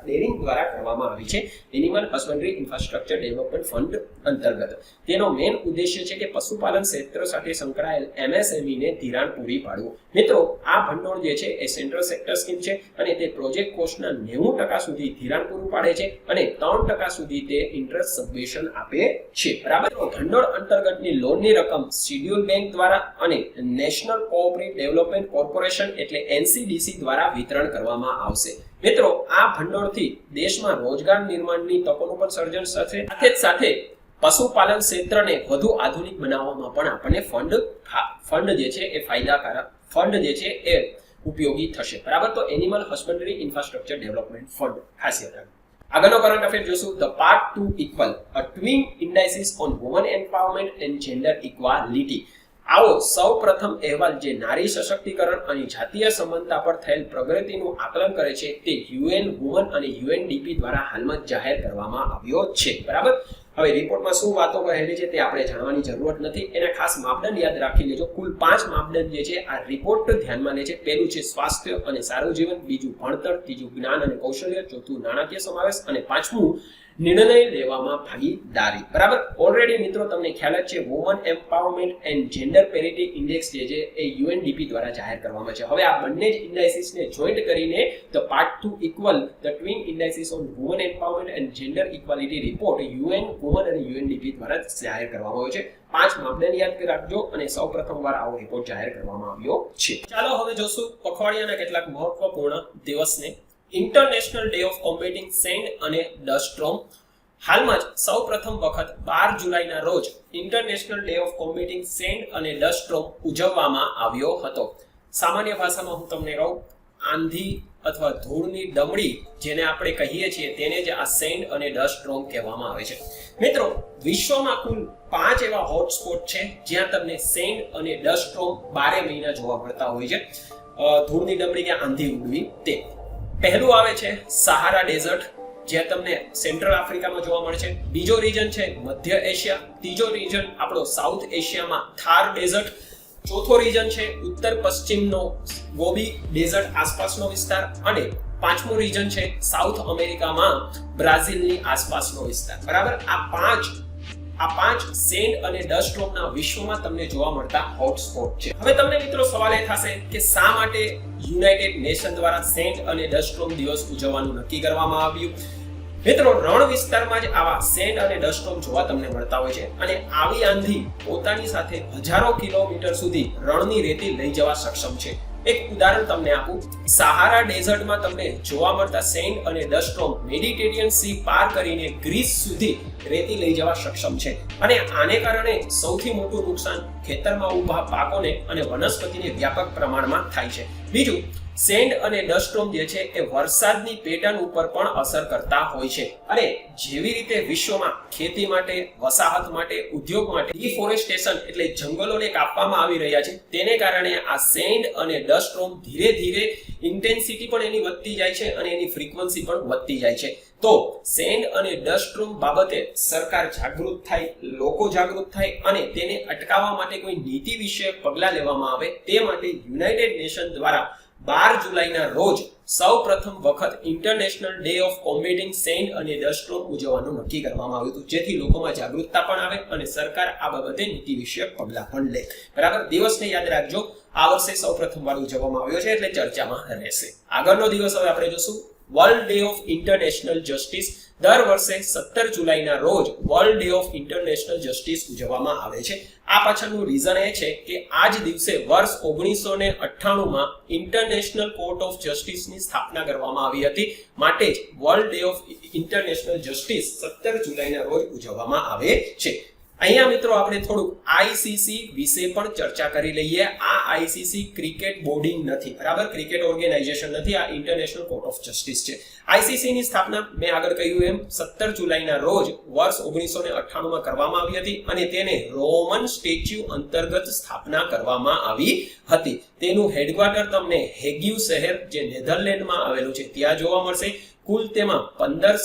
ડેરિંગ દ્વારા કરવામાં આવી છે. Animal husbandry infrastructure development fund અંતર્ગત તેનો મેઇન ઉદ્દેશ્ય છે કે પશુપાલન ક્ષેત્ર સાથે સંકળાયેલ MSME ને ધિરાણ પૂરી પાડવું. મિત્રો, આ ભંડોળ જે છે એ સેન્ટ્રલ સેક્ટર સ્કીમ છે અને તે પ્રોજેક્ટ કોસ્ટના 90% સુધી ધિરાણ પૂરું પાડે છે અને 3% સુધી તે ઇન્ટરેસ્ટ આપે છે. બરાબર. ભંડોળ અંતર્ગતની લોનની રકમ શિડ્યુલ બેંક દ્વારા અને નેશનલ કોઓપરેટિવ ડેવલપમેન્ટ કોર્પોરેશન એટલે NCDC દ્વારા વિતરણ કરવામાં આવશે. મિત્રો, આ ભંડોળથી દેશમાં રોજગાર નિર્માણની તકોનું પણ સર્જન થશે. સાથે જ સાથે પશુપાલન ક્ષેત્રને વધુ આધુનિક બનાવવામાં પણ આપણને ફંડ જે છે એ ફાયદાકારક ફંડ જે છે એ ઉપયોગી થશે. બરાબર. તો animal husbandry infrastructure development fund ખાસ યાદ રાખજો. આગળનો કરંટ અફેર જોશું the part 2 equal a twin ઇન્ડાઇસિસ on woman empowerment and gender equality. આવો સૌ પ્રથમ અહેવાલ જે નારી સશક્તિકરણ અને જાતીય સમાનતા પર થયેલ પ્રગતિનું આકલન કરે છે તે UN વુમન અને UNDP દ્વારા હાલમાં જાહેર કરવામાં આવ્યો છે. બરાબર. હવે રિપોર્ટમાં શું વાતો કહેલી છે તે આપણે જાણવાની જરૂરત નથી. એના ખાસ માપદંડ યાદ રાખી લેજો. કુલ 5 માપદંડ જે છે આ રિપોર્ટ ધ્યાનમાં લે છે. પહેલું છે સ્વાસ્થ્ય અને સારું જીવન, બીજું ભણતર, ત્રીજું જ્ઞાન અને કૌશલ્ય, ચોથું નાણાકીય સમાવેશ અને પાંચમું નિર્ણય લેવામાં ભાગીદારી. બરાબર. ઓલરેડી મિત્રો તમને ખ્યાલ જ છે woman empowerment and gender parity index જે છે એ UNDP દ્વારા જાહેર કરવામાં છે. હવે આ બંને જ ઇન્ડાઇસિસને જોઈન્ટ કરીને the part 2 equal the twin ઇન્ડાઇસિસ on woman empowerment and gender equality report UN woman અને UNDP દ્વારા જાહેર કરવામાં આવ્યો છે. 5 માપદંડ યાદ રાખજો અને સૌ પ્રથમવાર આવો રિપોર્ટ જાહેર કરવામાં આવ્યો છે. ચાલો હવે જોશું પખવાડિયાના કેટલાક મહત્વપૂર્ણ દિવસને. ઇન્ટરનેશનલ ડે ઓફ કોમ્બેટિંગ સેન્ડ અને ડસ્ટ સ્ટોર્મ. હાલમાં જ સૌ પ્રથમ વખત 12 જુલાઈના રોજ ઇન્ટરનેશનલ ડે ઓફ કોમ્બેટિંગ સેન્ડ અને ડસ્ટ સ્ટોર્મ ઉજવવામાં આવ્યો હતો. સામાન્ય ભાષામાં હું તમને કહું, આંધી અથવા ધૂળની ડમરી જેને આપણે કહીએ છીએ તેને જ આ સેન્ડ અને ડસ્ટ સ્ટોર્મ કહેવામાં આવે છે. મિત્રો, વિશ્વમાં કુલ 5 એવા હોટસ્પોટ છે જ્યાં તમને સેન્ડ અને ડસ્ટ સ્ટોર્મ 12 મહિના જોવા મળતા હોય છે. ધૂળની ડમરી કે આંધી ઉડવી તે પહેલું આવે છે સહારા ડેઝર્ટ, જ્યાં તમને સેન્ટ્રલ આફ્રિકામાં જોવા મળે છે. બીજો રીજન છે મધ્ય એશિયા. ત્રીજો રીજન આપણો સાઉથ એશિયામાં થાર ડેઝર્ટ. ચોથો રીજન છે ઉત્તર પશ્ચિમનો ગોબી ડેઝર્ટ આસપાસનો વિસ્તાર અને પાંચમો રીજન છે સાઉથ અમેરિકામાં બ્રાઝિલની આસપાસનો વિસ્તાર. બરાબર. આ પાંચ સેન્ડ અને ડસ્ટ સ્ટોર્મના વિશ્વમાં તમને જોવા મળતા હોટસ્પોટ છે. હવે તમને મિત્રો સવાલ એ થશે કે શા માટે યુનાઇટેડ નેશન દ્વારા સેન્ડ અને ડસ્ટ સ્ટોર્મ દિવસ ઉજવવાનું નક્કી કરવામાં આવ્યું? મિત્રો, રણ વિસ્તારમાં જ આવા સેન્ડ અને ડસ્ટ સ્ટોર્મ જોવા તમને મળતા હોય છે અને આવી આંધી પોતાની સાથે હજારો કિલોમીટર સુધી રણની રેતી લઈ જવા સક્ષમ છે. એક ઉદાહરણ તમને આપું. સહારા ડેઝર્ટમાં તમને જોવા મળતા સેન્ડ અને ડસ્ટ સ્ટોર્મ મેડિટેરિયન સી પાર કરીને ગ્રીસ સુધી રેતી લઈ જવા સક્ષમ છે અને આને કારણે સૌથી મોટું નુકસાન ખેતરમાં ઊભા પાકોને અને વનસ્પતિને વ્યાપક પ્રમાણમાં થાય છે. બીજું, સેન્ડ અને ડસ્ટ સ્ટોર્મ જે છે એ વરસાદની પેટર્ન ઉપર પણ અસર કરતા હોય છે અને જેવી રીતે વિશ્વમાં ખેતી માટે, વસાહત માટે, ઉદ્યોગ માટે ડિફોરેસ્ટેશન એટલે જંગલોને કાપવામાં આવી રહ્યા છે, તેને કારણે આ સેન્ડ અને ડસ્ટ સ્ટોર્મ ધીરે ધીરે ઇન્ટેન્સિટી પણ એની વધતી જાય છે અને એની ફ્રીક્વન્સી પણ વધતી જાય છે. તો સેન્ડ અને ડસ્ટ સ્ટોર્મ બાબતે સરકાર જાગૃત થાય, લોકો જાગૃત થાય અને તેને અટકાવવા માટે કોઈ નીતિ વિશે પગલાં લેવામાં આવે તે માટે યુનાઇટેડ નેશન દ્વારા 12 જુલાઈના રોજ સૌ પ્રથમ વખત ઇન્ટરનેશનલ ડે ઓફ કોમ્બેટિંગ સેન્ડ અને ડસ્ટ સ્ટોર્મ ઉજવવાનું નક્કી કરવામાં આવ્યું હતું, જેથી લોકોમાં જાગૃતતા પણ આવે અને સરકાર આ બાબતે નીતિ વિષયક પગલાં પણ લે. બરાબર, દિવસને યાદ રાખજો. આ વર્ષે સૌ પ્રથમ વાર ઉજવવામાં આવ્યો છે એટલે ચર્ચામાં રહેશે. આગળનો દિવસ હવે આપણે જોશું world day of international justice. દર વર્ષે 17 જુલાઈના રોજ world day of international justice ઉજવવામાં આવે છે. આ પાછળનું રીઝન એ છે કે આ જ દિવસે વર્ષ 1998માં ઇન્ટરનેશનલ કોર્ટ ઓફ જસ્ટિસની સ્થાપના કરવામાં આવી હતી. માટે જ world day of international justice 17 જુલાઈના રોજ ઉજવવામાં આવે છે. અહીંયા મિત્રો આપણે થોડુંક આઈસીસી વિશે પણ ચર્ચા કરી લઈએ. આ આઈસીસી ક્રિકેટ બોર્ડિંગ નથી, બરાબર, ક્રિકેટ ઓર્ગેનાઇઝેશન નથી, આ ઇન્ટરનેશનલ કોર્ટ ઓફ જસ્ટિસ છે. આઈસીસી ની સ્થાપના મેં આગળ કહ્યું એમ 17 જુલાઈના રોજ વર્ષ 1998માં કરવામાં આવી હતી અને તેને રોમન સ્ટેચ્યુ અંતર્ગત સ્થાપના કરવામાં આવી હતી. તેનું હેડક્વાર્ટર તમને હેગ્યુ શહેર જે નેધરલેન્ડમાં આવેલું છે ત્યાં જોવા મળશે. કુલ તેમાં 15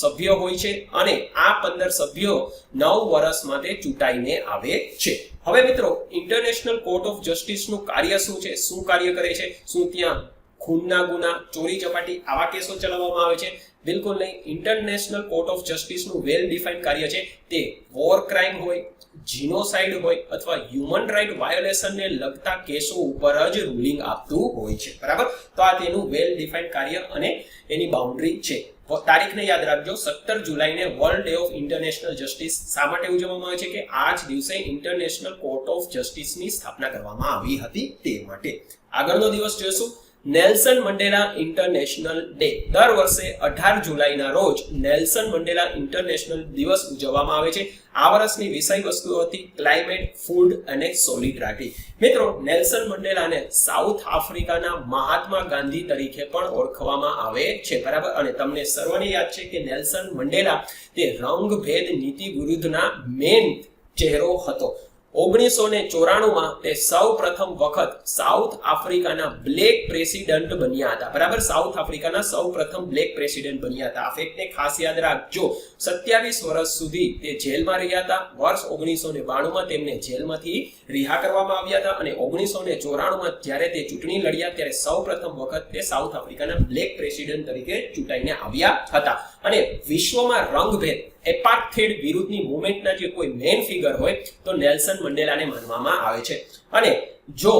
સભ્યો હોય છે અને આ 15 સભ્યો 9 વર્ષ માટે ચૂંટાઈને આવે છે. હવે મિત્રો, ઇન્ટરનેશનલ કોર્ટ ઓફ જસ્ટિસ નું કાર્ય શું છે, શું કાર્ય કરે છે? શું ત્યાં ખૂનના ગુના, ચોરી ચપાટી આવા કેસો ચલાવવામાં આવે છે? બિલકુલ નહીં. ઇન્ટરનેશનલ કોર્ટ ઓફ જસ્ટિસ નું વેલ ડિફાઇન્ડ કાર્ય છે તે વોર ક્રાઇમ હોય, જીનોસાઇડ હોય અથવા હ્યુમન રાઇટ વાયોલેશનને લગતા કેસો ઉપર જ રૂલિંગ આપતું હોય છે. બરાબર, તો આ તેનું વેલ ડિફાઇન્ડ કાર્ય અને એની બાઉન્ડ્રી છે. તારીખને યાદ રાખજો, 17 જુલાઈને world day of international justice શા માટે ઉજવવામાં આવે છે કે આ જ દિવસે ઇન્ટરનેશનલ કોર્ટ ઓફ જસ્ટિસની સ્થાપના કરવામાં આવી હતી તે માટે. આગળનો દિવસ જોઈશું નેલ્સન મંડેલા ઇન્ટરનેશનલ ડે. દર વર્ષે 18 જુલાઈના રોજ નેલ્સન મંડેલા ઇન્ટરનેશનલ દિવસ ઉજવવામાં આવે છે. આ વર્ષની વિષય વસ્તુ હતી ક્લાઇમેટ, ફૂડ અને સોલિડરિટી. મિત્રો, નેલ્સન મંડેલાને સાઉથ આફ્રિકાના મહાત્મા ગાંધી તરીકે પણ ઓળખવામાં આવે છે. બરાબર, અને તમને સર્વને યાદ છે કે નેલ્સન મંડેલા તે રંગભેદ નીતિ વિરુદ્ધના મેન ચહેરો હતો. 1994માં તે સૌ પ્રથમ વખત સાઉથ આફ્રિકાના બ્લેક પ્રેસિડેન્ટ બન્યા હતા. બરાબર, સાઉથ આફ્રિકાના સૌ પ્રથમ બ્લેક પ્રેસિડેન્ટ બન્યા હતા. આ ફેક્ટને ખાસ યાદ રાખજો. 27 વર્ષ સુધી તે જેલમાં રહ્યા હતા. વર્ષ 1992માં તેમને જેલમાંથી રિહા કરવામાં આવ્યા હતા અને 1994માં જ્યારે તે ચૂંટણી લડ્યા ત્યારે સૌ પ્રથમ વખત તે સાઉથ આફ્રિકાના બ્લેક પ્રેસિડેન્ટ તરીકે ચૂંટાઈને આવ્યા હતા. અને વિશ્વમાં રંગભેદ એપાર્થેઇડ વિરુદ્ધની મૂવમેન્ટના જે કોઈ મેઇન ફિગર હોય તો નેલ્સન મંડેલાને માનવામાં આવે છે. અને જો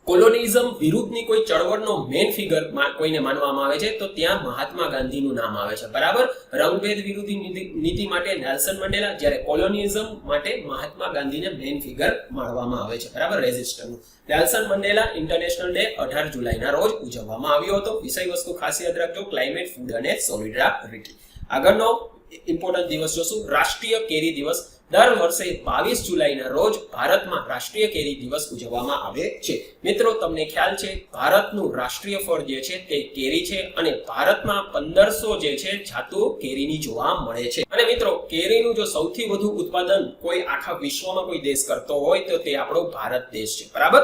કોલોનિઝમ વિરુદ્ધની કોઈ ચળવળનો મેઇન ફિગર કોઈને માનવામાં આવે છે તો ત્યાં મહાત્મા ગાંધીનું નામ આવે છે. બરાબર, રંગભેદ વિરોધી નીતિ માટે નેલ્સન મંડેલા, જ્યારે કોલોનિઝમ માટે મહાત્મા ગાંધીને મેઇન ફિગર માનવામાં આવે છે. બરાબર, રેઝિસ્ટરનું. નેલ્સન મંડેલા ઇન્ટરનેશનલ ડે 18 જુલાઈના રોજ ઉજવવામાં આવ્યો હતો. વિષય વસ્તુ ખાસ યાદ રાખજો, ક્લાઇમેટ, ફૂડ અને સોલિડરિટી. આગળનો ઇમ્પોર્ટન્ટ દિવસ જોશું રાષ્ટ્રીય કેરી દિવસ. દર વર્ષે 22 જુલાઈના રોજ ભારતમાં રાષ્ટ્રીય કેરી દિવસ ઉજવવામાં આવે છે. મિત્રો, તમને ખ્યાલ છે ભારતનું રાષ્ટ્રીય ફળ જે છે તે કેરી છે અને ભારતમાં 1500 જે છે જાતો કેરીની જોવા મળે છે. અને મિત્રો, કેરીનું જો સૌથી વધુ ઉત્પાદન કોઈ આખા વિશ્વમાં કોઈ દેશ કરતો હોય તો તે આપણો ભારત દેશ છે. બરાબર,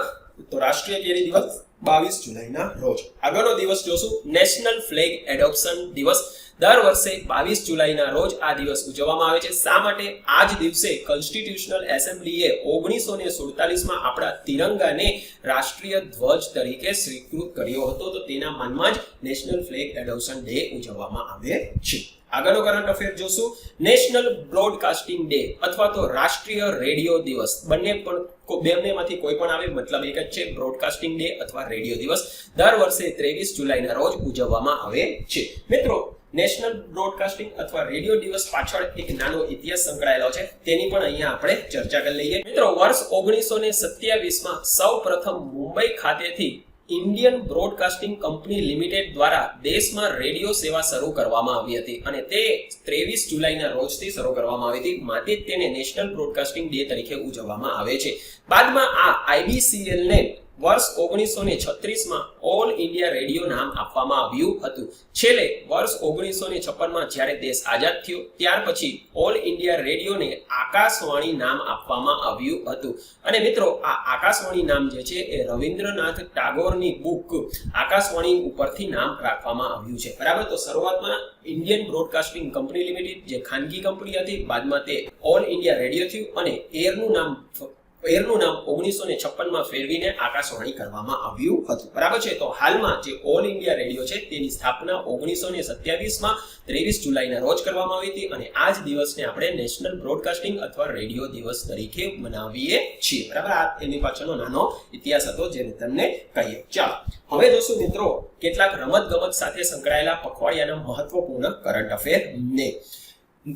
તો રાષ્ટ્રીય કેરી દિવસ 22 જુલાઈના રોજ. આગળનો દિવસ જોશું નેશનલ ફ્લેગ એડોપ્શન દિવસ. દર વર્ષે 22 જુલાઈના રોજ આ દિવસ ઉજવવામાં આવે છે. શા માટે? આ જ દિવસે કોન્સ્ટિટ્યુશનલ એસેમ્બલીએ 1947માં આપણા તિરંગાને રાષ્ટ્રીય ધ્વજ તરીકે સ્વીકૃત કર્યો હતો. તો તેના માનમાં જ નેશનલ ફ્લેગ એડોપ્શન ડે ઉજવવામાં આવે છે. આગળનો કરંટ અફેર જોશું નેશનલ બ્રોડકાસ્ટિંગ ડે અથવા તો રાષ્ટ્રીય રેડિયો દિવસ. બંનેમાંથી કોઈ પણ આવે, મતલબ એક જ છે, બ્રોડકાસ્ટિંગ ડે અથવા રેડિયો દિવસ. દર વર્ષે 23 જુલાઈના રોજ ઉજવવામાં આવે છે. મિત્રો, નેશનલ બ્રોડકાસ્ટિંગ અથવા રેડિયો દિવસ પાછળ એક નાનો ઇતિહાસ સંકળાયેલો છે, તેની પણ અહીંયા આપણે ચર્ચા કરી લઈએ. મિત્રો, વર્ષ 1927માં સૌ પ્રથમ મુંબઈ ખાતેથી ઇન્ડિયન બ્રોડકાસ્ટિંગ કંપની લિમિટેડ દ્વારા દેશમાં રેડિયો સેવા શરૂ કરવામાં આવી હતી અને તે 23 જુલાઈના રોજથી શરૂ કરવામાં આવી હતી. માટે તેને નેશનલ બ્રોડકાસ્ટિંગ ડે તરીકે ઉજવવામાં આવે છે. બાદમાં આ IBCL ને વર્ષ 1936માં ઓલ ઇન્ડિયા રેડિયો નામ આપવામાં આવ્યું હતું. છેલ્લે વર્ષ 1956માં જ્યારે દેશ આઝાદ થયો ત્યાર પછી ઓલ ઇન્ડિયા રેડિયોને આકાશવાણી નામ આપવામાં આવ્યું હતું. અને મિત્રો, આ આકાશવાણી નામ જે છે એ રવિન્દ્રનાથ ટાગોરની બુક આકાશવાણી ઉપરથી નામ રાખવામાં આવ્યું છે. બરાબર, તો શરૂઆતમાં ઇન્ડિયન બ્રોડકાસ્ટિંગ કંપની લિમિટેડ જે ખાનગી કંપની હતી, બાદમાં તે ઓલ ઇન્ડિયા રેડિયો થયું અને એરનું નામ એરનું નામ 1956 માં ફેરવીને આકાશવાણી કરવામાં આવ્યું હતું. બરાબર છે. તો હાલમાં જે ઓલ ઇન્ડિયા રેડિયો છે તેની સ્થાપના 1927 માં 23 જુલાઈના રોજ કરવામાં આવી હતી અને આ જ દિવસને આપણે નેશનલ બ્રોડકાસ્ટિંગ અથવા રેડિયો દિવસ તરીકે મનાવીએ છીએ. બરાબર. આ એની પાછળનો નાનો ઇતિહાસ હતો જે તમને કહીએ. ચાલો હવે જોશું મિત્રો કેટલાક રમત-ગમત સાથે સંકળાયેલા પખવાડિયાના મહત્વપૂર્ણ કરંટ અફેર ને.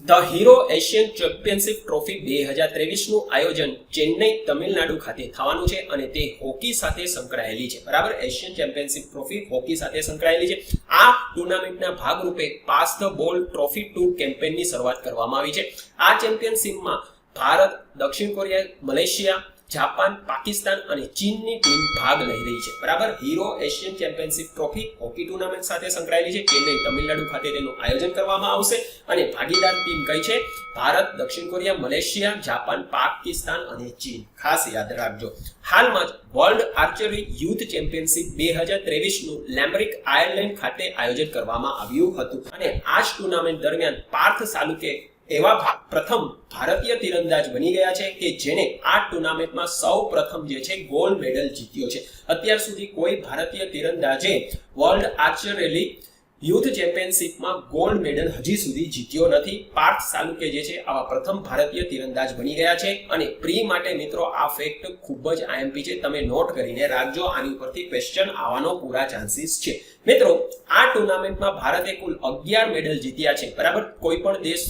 The hero Asian championship trophy 2023 નું આયોજન ચેન્નઈ, તમિલનાડુ ખાતે થવાનું છે અને તે હોકી સાથે સંકળાયેલી છે. બરાબર. એશિયન ચેમ્પિયનશિપ ટ્રોફી હોકી સાથે સંકળાયેલી છે. આ ટુર્નામેન્ટના ભાગરૂપે pass the ball trophy tour કેમ્પેનની શરૂઆત કરવામાં આવી છે. આ ચેમ્પિયનશિપમાં ભારત, દક્ષિણ કોરિયા, મલેશિયા, જાપાન, પાકિસ્તાન અને ચીનની ટીમ ભાગ લઈ રહી છે. બરાબર. Hero Asian championship trophy hockey tournament સાથે સંકળાયેલી છે. ચેન્નઈ, તમિલનાડુ ખાતે તેનું આયોજન કરવામાં આવશે અને ભાગીદાર ટીમ કઈ છે? ભારત, દક્ષિણ કોરિયા, મલેશિયા, જાપાન, પાકિસ્તાન અને ચીન. ખાસ યાદ રાખજો. હાલમાં જ વર્લ્ડ આર્ચરી યુથ ચેમ્પિયનશિપ 2023 નું લેમ્બરિક, આયર્લેન્ડ ખાતે આયોજન કરવામાં આવ્યું હતું અને આ જ ટુર્નામેન્ટ દરમિયાન પાર્થ સાલુકે એવા પ્રથમ ભારતીય તીરંદાજ બની ગયા છે કે જેને આ ટુર્નામેન્ટમાં સૌ પ્રથમ જે છે ગોલ્ડ મેડલ જીત્યો છે. અત્યાર સુધી કોઈ ભારતીય તીરંદાજે વર્લ્ડ આર્ચરી યુથ ચેમ્પિયનશિપમાં ગોલ્ડ મેડલ હજી સુધી જીત્યો નથી. પાર્થ સાલુકે જે છે આવા પ્રથમ ભારતીય તીરંદાજ બની ગયા છે અને પ્રી માટે મિત્રો આ ફેક્ટ ખૂબ જ આઈએમપી છે. તમે નોટ કરીને રાખજો. આની ઉપરથી ક્વેશ્ચન આવવાનો પૂરા ચાન્સીસ છે. મિત્રો આ ટુર્નામેન્ટમાં ભારતે કુલ 11 મેડલ જીત્યા છે. બરાબર. કોઈ પણ દેશ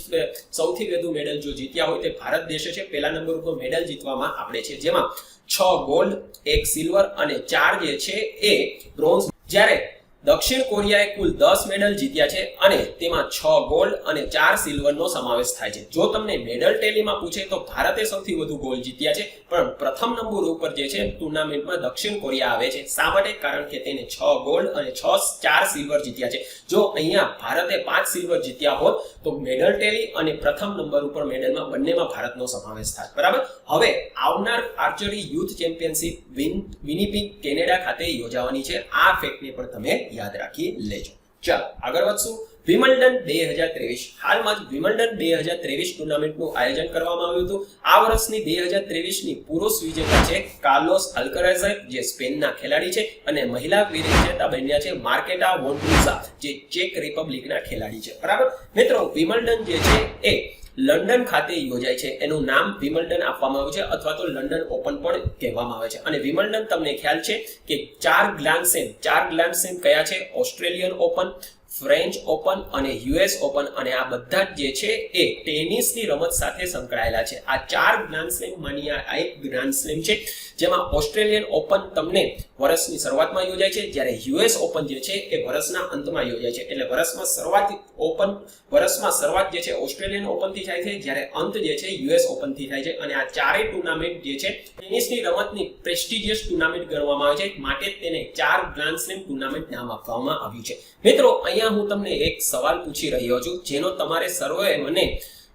સૌથી વધુ મેડલ જો જીત્યા હોય તે ભારત દેશ છે. પહેલા નંબર ઉપર મેડલ જીતવામાં આપણે છે, જેમાં 6 ગોલ્ડ, 1 સિલ્વર અને 4 જે છે એ બ્રોન્ઝ. જ્યારે દક્ષિણ કોરિયાએ કુલ 10 મેડલ જીત્યા છે અને તેમાં 6 ગોલ્ડ અને 4 સિલ્વરનો સમાવેશ થાય છે. જો તમને મેડલ ટેલીમાં પૂછે તો ભારતે સૌથી વધુ ગોલ્ડ જીત્યા છે, પણ પ્રથમ નંબર ઉપર જે છે ટુર્નામેન્ટમાં દક્ષિણ કોરિયા આવે છે. શા માટે? કારણ કે તેને 6 ગોલ્ડ અને 4 સિલ્વર જીત્યા છે. જો અહીંયા ભારતે 5 સિલ્વર જીત્યા હોત તો મેડલ ટેલી અને પ્રથમ નંબર ઉપર મેડલમાં બંનેમાં ભારતનો સમાવેશ થાય. બરાબર. હવે આવનાર આર્ચરી યુથ ચેમ્પિયનશિપ વિનિપિગ, કેનેડા ખાતે યોજાવાની છે. આ ફેક્ટને પણ તમે યાદ રાખી લેજો. ચાલો આગળ વધશું. વિમલ્ડન 2023. હાલમાં જ વિમલ્ડન 2023 ટુર્નામેન્ટનું આયોજન કરવામાં આવ્યું હતું. આ વર્ષની 2023 ની પુરુષ વિજેતા છે કાર્લોસ અલ્કરાઝ, જે સ્પેનના ખેલાડી છે અને મહિલા વિજેતા બન્યા છે માર્કેટા વોન્ડ્રુઝા, જે ચેક રિપબ્લિકના ખેલાડી છે. બરાબર. મિત્રો વિમલ્ડન જે છે એ લંડન ખાતે યોજાય છે. એનું નામ વિમલ્ડન આપવામાં આવ્યું છે અથવા તો લંડન ઓપન પણ કહેવામાં આવે છે. અને વિમલ્ડન તમને ખ્યાલ છે કે 4 ગ્રાન્ડ સ્લેમ કયા છે? ઓસ્ટ્રેલિયન ઓપન, ફ્રેન્ચ ઓપન અને યુએસ ઓપન, અને આ બધા જે છે એ ટેનિસની રમત સાથે સંકળાયેલા છે. આ 4 ગ્રાન્ડ સ્લેમ માની આ એક ગ્રાન્ડ સ્લેમ છે, જેમાં ઓસ્ટ્રેલિયન ઓપન તમને વર્ષની શરૂઆતમાં યોજાય છે, જ્યારે યુએસ ઓપન જે છે એ વર્ષના અંતમાં યોજાય છે. એટલે વર્ષમાં શરૂઆત જે છે ઓસ્ટ્રેલિયન ઓપન થી થાય છે, જ્યારે અંત જે છે યુએસ ઓપન થી થાય છે. અને આ ચારેય ટુર્નામેન્ટ જે છે ટેનિસની રમતની પ્રેસ્ટિજિયસ ટુર્નામેન્ટ ગણવામાં આવે છે, માટે તેને 4 ગ્રાન્ડ સ્લેમ ટુર્નામેન્ટ નામ આપવામાં આવ્યું છે. મિત્રો અહીંયા હું તમને એક સવાલ પૂછી રહ્યો છું, જેનો તમારે સર્વે મને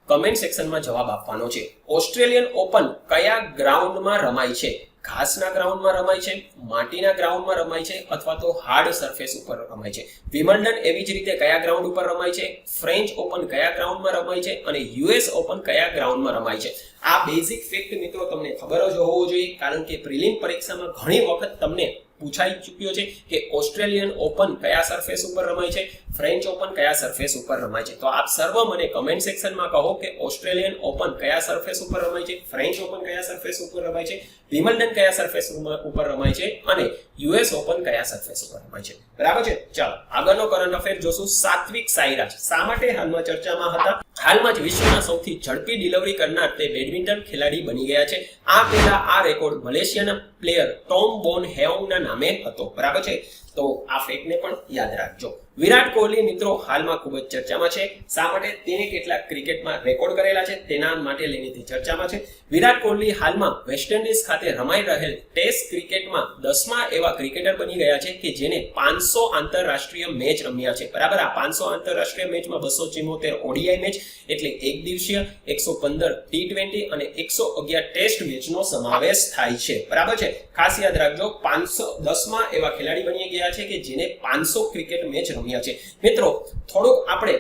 કમેન્ટ સેક્શનમાં જવાબ આપવાનો છે. ઓસ્ટ્રેલિયન ઓપન કયા ગ્રાઉન્ડમાં રમાય છે? ઘાસના ગ્રાઉન્ડમાં રમાય છે, માટીના ગ્રાઉન્ડમાં રમાય છે અથવા તો હાર્ડ સરફેસ ઉપર રમાય છે? વિમલ્ડન એવી જ રીતે કયા ગ્રાઉન્ડ ઉપર રમાય છે? ફ્રેન્ચ ઓપન કયા ગ્રાઉન્ડમાં રમાય છે અને યુએસ ઓપન કયા ગ્રાઉન્ડમાં રમાય છે? આ બેઝિક ફેક્ટ મિત્રો તમને ખબર જ હોવો જોઈએ, કારણ કે પ્રિલિમ પરીક્ષામાં ઘણી વખત તમને પૂછાઈ ચૂક્યો છે કે ઓસ્ટ્રેલિયન ઓપન કયા સરફેસ ઉપર રમાય છે, ફ્રેન્ચ ઓપન કયા સરફેસ ઉપર રમાય છે. તો આપ સર્વ મને કમેન્ટ સેક્શનમાં કહો કે ઓસ્ટ્રેલિયન ઓપન કયા સરફેસ ઉપર રમાય છે, ફ્રેન્ચ ઓપન કયા સરફેસ ઉપર રમાય છે, વિમલ્ડન કયા સરફેસ ઉપર રમાય છે અને યુએસ ઓપન કયા સરફેસ ઉપર રમાય છે. બરાબર છે. ચાલો આગળનો કરંટ અફેર જોશું. સાત્વિક સાઈરાજ શા માટે હાલમાં ચર્ચામાં હતા? હાલમાં જ વિશ્વના સૌથી ઝડપી ડિલિવરી કરનાર તે બેડમિન્ટન ખેલાડી બની ગયા છે. આ પહેલા આ રેકોર્ડ મલેશિયાના પ્લેયર ટોમ બોન હેઓંગના નામે હતો. બરાબર છે. તો આ ફેક્ટને પણ યાદ રાખજો. વિરાટ કોહલી મિત્રો હાલમાં ખૂબ જ ચર્ચામાં છે. શા માટે? તેને કેટલાક ક્રિકેટમાં રેકોર્ડ કરેલા છે તેના માટે લઈને તે ચર્ચામાં છે. વિરાટ કોહલી હાલમાં વેસ્ટ ઇન્ડિઝ ખાતે રમાઈ રહેલ ટેસ્ટ ક્રિકેટમાં 10મા એવા ક્રિકેટર બની ગયા છે કે જેને 500 આંતરરાષ્ટ્રીય મેચ રમ્યા છે. બરાબર. આ 500 આંતરરાષ્ટ્રીય મેચમાં 274 ઓડીઆઈ મેચ એટલે એક દિવસીય, 115 ટી20 અને 111 ટેસ્ટ મેચનો સમાવેશ થાય છે. બરાબર છે. ખાસ યાદ રાખજો, 510મા એવા ખેલાડી બની ગયા છે કે જેને 500 ક્રિકેટ મેચ રમ્યા છે. મિત્રો થોડુંક આપણે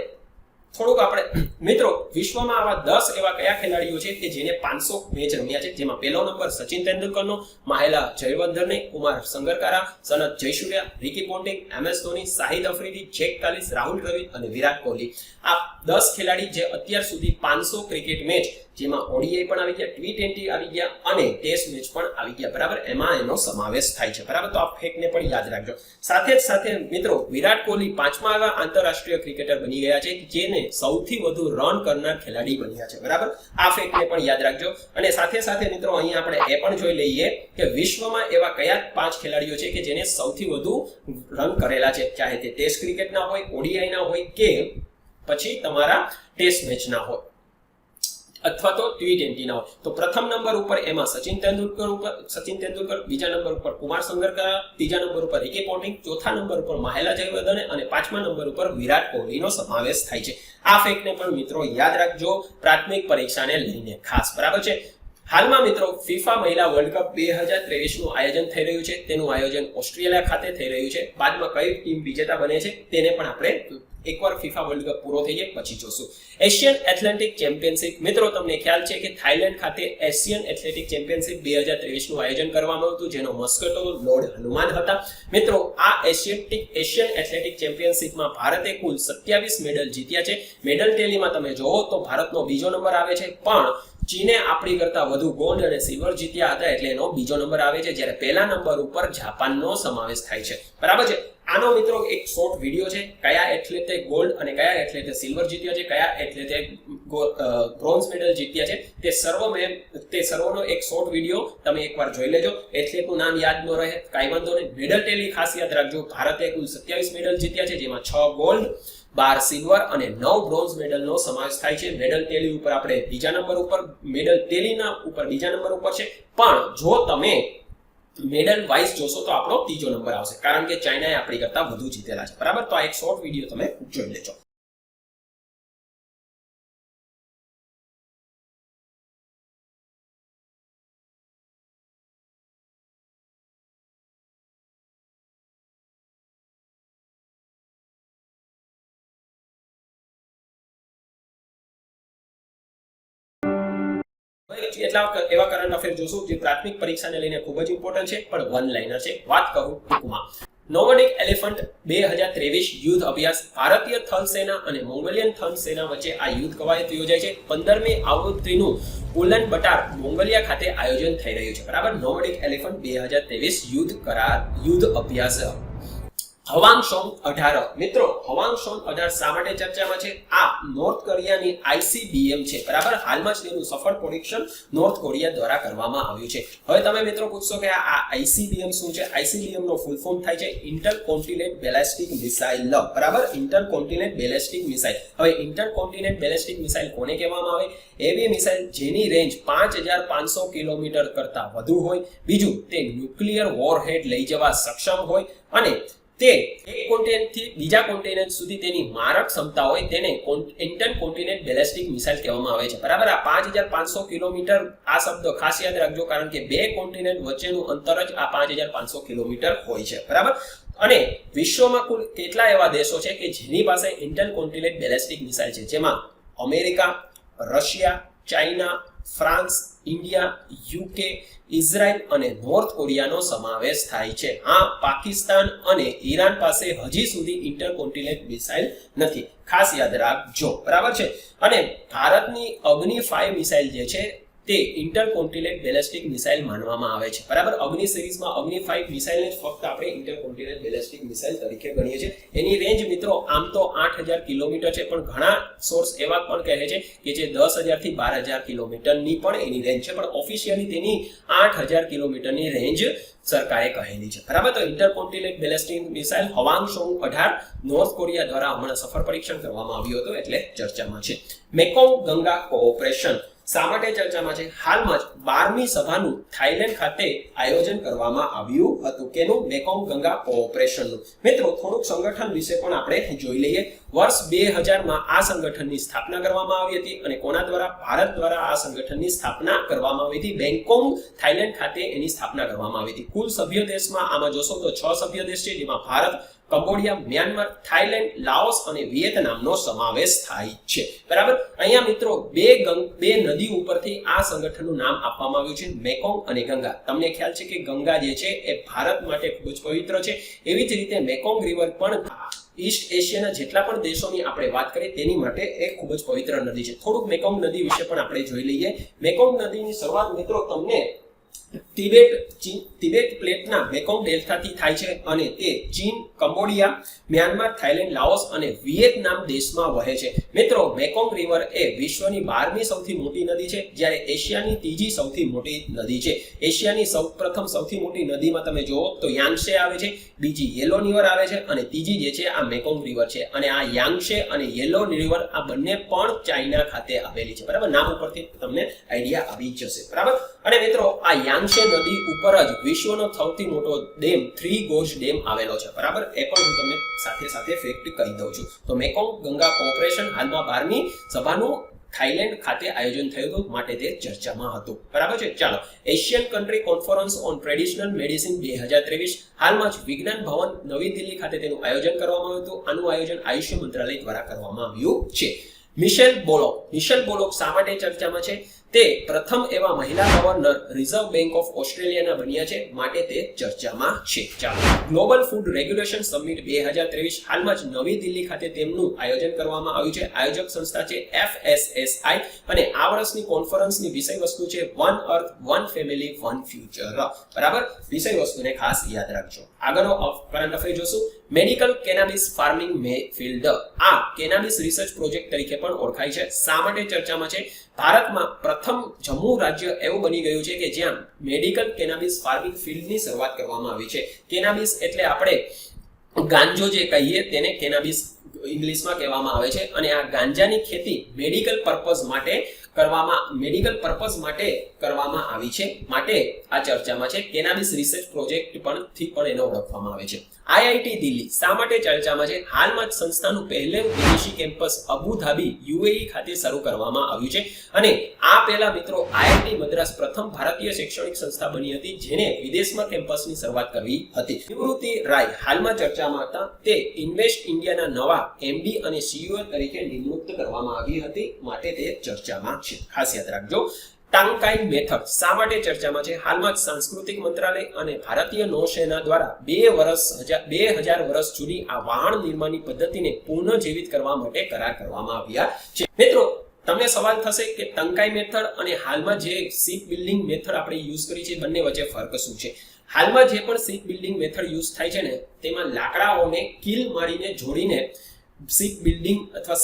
થોડુંક આપણે મિત્રો વિશ્વમાં આવા 10 એવા કયા ખેલાડીઓ છે કે જેને 500 મેચ રમ્યા છે, જેમાં પહેલો નંબર સચિન તેંડુલકરનો, Mahela Jayawardene, Kumar Sangakkara, Sanath Jayasuriya, Ricky Ponting, MS Dhoni, Shahid Afridi, Jacques Kallis, Rahul Dravid અને વિરાટ કોહલી. આ 10 ખેલાડી જે અત્યાર સુધી 500 ક્રિકેટ મેચ, જેમાં ODI પણ આવી ગયા, T20 આવી ગયા અને ટેસ્ટ મેચ પણ આવી ગયા, બરાબર, એમાં એનો સમાવેશ થાય છે, બરાબર. તો આ ફેક્ટને પણ યાદ રાખજો. સાથે મિત્રો વિરાટ કોહલી 5મા એવા આંતરરાષ્ટ્રીય ક્રિકેટર બની ગયા છે જેને સૌથી વધુ રન કરનાર ખેલાડી બન્યા છે, બરાબર. આ ફેક્ટને પણ યાદ રાખજો. અને સાથે મિત્રો અહીંયા આપણે એ પણ જોઈ લઈએ કે વિશ્વમાં એવા કયા 5 ખેલાડીઓ છે કે જેને સૌથી વધુ રન કરેલા છે, ચાહે તે ટેસ્ટ ક્રિકેટના હોય, ODI ના હોય કે પછી તમારા ટેસ્ટ મેચના હોય અથવા તો T20 ના હોય. તો પ્રથમ નંબર ઉપર એમાં સચિન તેંડુલકર, બીજા નંબર ઉપર કુમાર સંગકારા, ત્રીજા નંબર ઉપર રિકી પોન્ટિંગ, ચોથા નંબર ઉપર મહેલા જયવર્ધને અને 5મા નંબર ઉપર વિરાટ કોહલીનો સમાવેશ થાય છે. આ ફેક્ટને પણ મિત્રો યાદ રાખજો પ્રાથમિક પરીક્ષાને લઈને ખાસ, બરાબર છે. હાલમાં મિત્રો ફીફા મહિલા વર્લ્ડ કપ 2023 નું આયોજન થઈ રહ્યું છે. તેનું આયોજન ઓસ્ટ્રેલિયા ખાતે થઈ રહ્યું છે. બાદમાં કઈ ટીમ વિજેતા બને છે તેને પણ આપણે એકવાર ફીફા વર્લ્ડ કપ પૂરો થઈ જાય પછી જોશું. એશિયન એથ્લેટિક ચેમ્પિયનશિપ, મિત્રો તમને ખ્યાલ છે કે થાઈલેન્ડ ખાતે એશિયન એથ્લેટિક ચેમ્પિયનશિપ 2023 નું આયોજન કરવામાં આવ્યું હતું, જેનો મસ્કટો લોર્ડ હનુમાન હતા. મિત્રો આ એશિયન એથ્લેટિક ચેમ્પિયનશિપમાં ભારતે કુલ 27 મેડલ જીત્યા છે. મેડલ ટેલીમાં તમે જોવો તો ભારતનો બીજો નંબર આવે છે, પણ ચીને આપણી કરતા વધુ ગોલ્ડ અને સિલ્વર જીત્યા હતા એટલે એનો બીજો નંબર આવે છે, જ્યારે પહેલા નંબર ઉપર જાપાનનો સમાવેશ થાય છે, બરાબર છે. આનો મિત્રો એક શોર્ટ વિડિયો છે, કયા એથ્લેટે ગોલ્ડ અને કયા એથ્લેટે સિલ્વર જીત્યા છે, કયા એથ્લેટે બ્રોન્ઝ મેડલ જીત્યા છે, તે સર્વનો એક શોર્ટ વિડિયો તમે એકવાર જોઈ લેજો. એથ્લેટનું નામ યાદ ન રહે કાંઈ વાંધો નહીં. મેડલ ટેલી ખાસ યાદ રાખજો. ભારતે કુલ 27 મેડલ જીત્યા છે, જેમાં 6 ગોલ્ડ, 12 સિલ્વર અને 9 બ્રોન્ઝ મેડલનો સમાવેશ થાય છે. મેડલ ટેલી ઉપર આપણે બીજા નંબર ઉપર, મેડલ ટેલીના ઉપર બીજા નંબર ઉપર છે, પણ જો તમે મેડલ વાઇઝ જોશો તો આપણો ત્રીજો નંબર આવશે, કારણ કે ચાઇનાએ આપણી કરતા વધુ જીતેલા છે, બરાબર. તો આ એક શોર્ટ વિડિયો તમે જોઈ લેજો. એવા કરંટ અફેર જોશું જે પ્રાથમિક પરીક્ષાને લઈને ખૂબ જ ઇમ્પોર્ટન્ટ છે, પણ વન લાઇનર છે. વાત કરું ટૂંકમાં, નોર્ડિક એલિફન્ટ 2023 યુદ્ધ અભ્યાસ. ભારતીય થલ સેના અને મોંગોલિયન થલ સેના વચ્ચે આ યુદ્ધ કવાયત યોજાય છે. 15મી આવૃત્તિનું ઉલન બટાર મોંગોલિયા ખાતે આયોજન થઈ રહ્યું છે, બરાબર. નોર્ડિક એલિફન્ટ 2023 યુદ્ધ અભ્યાસ. હવાંગશોંગ 18, મિત્રો હવાંગશોંગ 18 શા માટે ચર્ચામાં છે? આ નોર્થ કોરિયાની ICBM છે, બરાબર. હાલમાં જ તેનું સફળ પરીક્ષણ નોર્થ કોરિયા દ્વારા કરવામાં આવ્યું છે. હવે તમે મિત્રો પૂછશો કે આ ICBM શું છે? ICBM નો ફૂલ ફોર્મ થાય છે ઇન્ટરકોન્ટિનેન્ટ બેલિસ્ટિક મિસાઇલ, બરાબર. ઇન્ટરકોન્ટિનેન્ટ બેલિસ્ટિક મિસાઇલ. હવે ઇન્ટરકોન્ટિનેન્ટ બેલિસ્ટિક મિસાઇલ કોને કહેવામાં આવે? એવી મિસાઇલ જેની રેન્જ 5500 કિલોમીટર કરતા વધુ હોય. બીજું, તે ન્યુક્લિયર વોરહેડ લઈ જવા સક્ષમ હોય અને તે એક કોન્ટિનેન્ટથી બીજા કોન્ટિનેન્ટ સુધી તેની મારક ક્ષમતા હોય, તેને ઇન્ટરકોન્ટિનેન્ટ બેલિસ્ટિક મિસાઇલ કહેવામાં આવે છે, બરાબર. આ 5500 કિલોમીટર, આ શબ્દ ખાસ યાદ રાખજો, કારણ કે બે કોન્ટિનેન્ટ વચ્ચેનું અંતર જ આ 5500 કિલોમીટર હોય છે, બરાબર. અને વિશ્વમાં કુલ કેટલા એવા દેશો છે કે જેની પાસે ઇન્ટરકોન્ટિનેન્ટ બેલિસ્ટિક મિસાઇલ છે? જેમાં America, Russia, China, France, India, UK, Israel અને નોર્થ કોરિયાનો સમાવેશ થાય છે. હા, પાકિસ્તાન અને ઈરાન પાસે હજી સુધી ઇન્ટરકોન્ટિનેન્ટ મિસાઇલ નથી, ખાસ યાદ રાખજો, બરાબર છે. અને ભારતની અગ્નિ 5 મિસાઇલ જે છે તે ઇન્ટરકોન્ટિનેન્ટ બેલિસ્ટિક મિસાઇલ માનવામાં આવે છે, બરાબર. અગ્નિ સિરીઝમાં અગ્નિ 5 મિસાઇલને જ ફક્ત આપણે ઇન્ટરકોન્ટિનેન્ટ બેલિસ્ટિક મિસાઇલ તરીકે ગણીએ છીએ. એની રેન્જ મિત્રો આમ તો 8000 કિલોમીટર છે, પણ ઘણા સોર્સ એવા પણ કહે છે કે જે 10000 થી 12000 કિલોમીટરની પણ એની રેન્જ છે, પણ ઓફિશિયલી તેની 8000 કિલોમીટરની રેન્જ સરકારે કહેલી છે, બરાબર. તો ઇન્ટરકોન્ટિનેન્ટ બેલિસ્ટિક મિસાઇલ હવાંગશોંગ 18 નોર્થ કોરિયા દ્વારા હમણાં સફળ પરીક્ષણ કરવામાં આવ્યું હતું એટલે ચર્ચામાં છે. મેકોંગ ગંગા કોઓપરેશન શા માટે ચર્ચામાં છે? હાલમાં જ 12મી સભાનું થાઈલેન્ડ ખાતે આયોજન કરવામાં આવ્યું હતું. કેનું? મેકોંગ ગંગા કોઓપરેશનનું. મિત્રો થોડુંક સંગઠન વિશે પણ આપણે જોઈ લઈએ. વર્ષ 2000માં આ સંગઠનની સ્થાપના કરવામાં આવી હતી અને કોના દ્વારા? ભારત દ્વારા આ સંગઠનની સ્થાપના કરવામાં આવી હતી. બેંકોક થાઈલેન્ડ ખાતે એની સ્થાપના કરવામાં આવી હતી. કુલ સભ્ય દેશમાં આમાં જોશો તો 6 સભ્ય દેશ છે, જેમાં Bharat, Cambodia, Myanmar, Thailand, Laos અને વિયેતનામનો સમાવેશ થાય છે. બરાબર. અહીંયા મિત્રો બે નદી ઉપરથી આ સંગઠનનું નામ આપવામાં આવ્યું છે, મેકોંગ અને ગંગા. તમને ખ્યાલ છે કે ગંગા જે છે એ ભારત માટે ખૂબ જ પવિત્ર છે. એવી જ રીતે મેકોંગ રિવર પણ ઈસ્ટ એશિયાના જેટલા પણ દેશોની આપણે વાત કરીએ તેની માટે એ ખૂબ જ પવિત્ર નદી છે. થોડુંક મેકોંગ નદી વિશે પણ આપણે જોઈ લઈએ. મેકોંગ નદીની શરૂઆત મિત્રો તમને તિબેટ પ્લેટના મેકોંગ ડેલ્ટાથી થાય છે અને તે ચીન, કંબોડિયા, મ્યાનમાર, થાઈલેન્ડ, લાઓસ અને વિયેતનામ દેશમાં વહે છે. મિત્રો, મેકોંગ રિવર એ વિશ્વની 12મી સૌથી મોટી નદી છે, જ્યારે એશિયાની ત્રીજી સૌથી મોટી નદી છે. એશિયાની સૌથી મોટી નદીમાં તમે જુઓ તો યાંગશે આવે છે, બીજી યેલો રિવર આવે છે અને ત્રીજી જે છે આ મેકોંગ રિવર છે. અને આ યાંગશે અને યેલો રિવર આ બંને પણ ચાઇના ખાતે આવેલી છે. બરાબર. નામ ઉપરથી તમને આઈડિયા આવી જશે. બરાબર. અને મિત્રો, આ યાંગશે નદી ઉપર જ વિશ્વનો સૌથી મોટો ડેમ થ્રી ગોર્જ ડેમ આવેલો છે. બરાબર. એ પણ હું તમને સાથે ફેક્ટ કહી દઉં છું. તો મેકોંગ ગંગા કોઓપરેશન હાલમાં 12મી સભાનું થાઈલેન્ડ ખાતે આયોજન થયું હતું, માટે તે ચર્ચામાં હતું. બરાબર છે. ચાલો, Asian country conference on traditional medicine 2023 હાલમાં જ વિજ્ઞાન ભવન નવી દિલ્હી ખાતે તેનું આયોજન કરવામાં આવ્યું હતું. આનું આયોજન આયુષ મંત્રાલય દ્વારા કરવામાં આવ્યું છે. મિશેલ બોલોક શા માટે ચર્ચામાં છે? તે પ્રથમ એવા મહિલા ગવર્નર રિઝર્વ બેંક ઓફ ઓસ્ટ્રેલિયાના બન્યા છે, માટે તે ચર્ચામાં છે. ચાલો, ગ્લોબલ ફૂડ રેગ્યુલેશન સમિટ 2023 હાલમાં જ નવી દિલ્હી ખાતે તેમનું આયોજન કરવામાં આવ્યું છે. આયોજક સંસ્થા છે FSSI અને આ વર્ષની કોન્ફરન્સની વિષય વસ્તુ છે વન અર્થ, વન ફેમિલી, વન ફ્યુચર. બરાબર. વિષય વસ્તુને ખાસ યાદ રાખજો. આગળનો કરંટ અફેર જોશું. મેડિકલ કેનાબિસ ફાર્મિંગ ફિલ્ડ આ કેનાબિસ રિસર્ચ પ્રોજેક્ટ તરીકે પણ ઓળખાય છે. શા માટે ચર્ચામાં છે? ભારતમાં પ્રથમ જમ્મુ રાજ્ય એવું બની ગયું છે કે જ્યાં મેડિકલ કેનાબિસ ફાર્મિંગ ફિલ્ડની શરૂઆત કરવામાં આવી છે. કેનાબિસ એટલે આપણે ગાંજો જે કહીએ તેને કેનાબિસ ઇંગ્લિશમાં કહેવામાં આવે છે. અને આ ગાંજાની ખેતી મેડિકલ પર્પઝ માટે કરવામાં આવી છે, માટે આ ચર્ચામાં છે. કેનાબિસ રિસર્ચ પ્રોજેક્ટ પણ એને ઓળખવામાં આવે છે. આઈઆઈટી દિલ્હી શા માટે ચર્ચામાં છે? હાલમાં જ સંસ્થાનું પહેલું વિદેશી કેમ્પસ અબુધાબી UAE ખાતે શરૂ કરવામાં આવ્યું છે. અને આ પહેલા મિત્રો આઈઆઈટી મદ્રાસ પ્રથમ ભારતીય શૈક્ષણિક સંસ્થા બની હતી જેને વિદેશમાં કેમ્પસની શરૂઆત કરવી હતી. નિવૃત્તિ રાય હાલમાં ચર્ચામાં હતા. તે ઇન્વેસ્ટ ઇન્ડિયાના નવા MD અને CEO તરીકે નિયુક્ત કરવામાં આવી હતી, માટે તે ચર્ચામાં છે. ખાસ યાદ રાખજો. ટાંકાઈ મેથડ શા માટે ચર્ચામાં છે? હાલમાં જ સાંસ્કૃતિક મંત્રાલય અને ભારતીય નૌસેના દ્વારા 2000 વર્ષ જૂની આ વાહન નિર્માણની પદ્ધતિને પુનઃજીવિત કરવા માટે કરાર કરવામાં આવ્યા છે. મિત્રો, તમને સવાલ થશે કે ટંકાઈ મેથડ અને હાલમાં જે શિપ બિલ્ડિંગ મેથડ આપણે યુઝ કરી છે બંને વચ્ચે ફરક શું છે? હાલમાં જે પણ શિપ બિલ્ડિંગ મેથડ યુઝ થાય છે ને તેમાં લાકડાઓને કીલ મારીને જોડીને શિપ બિલ્ડિંગ અથવા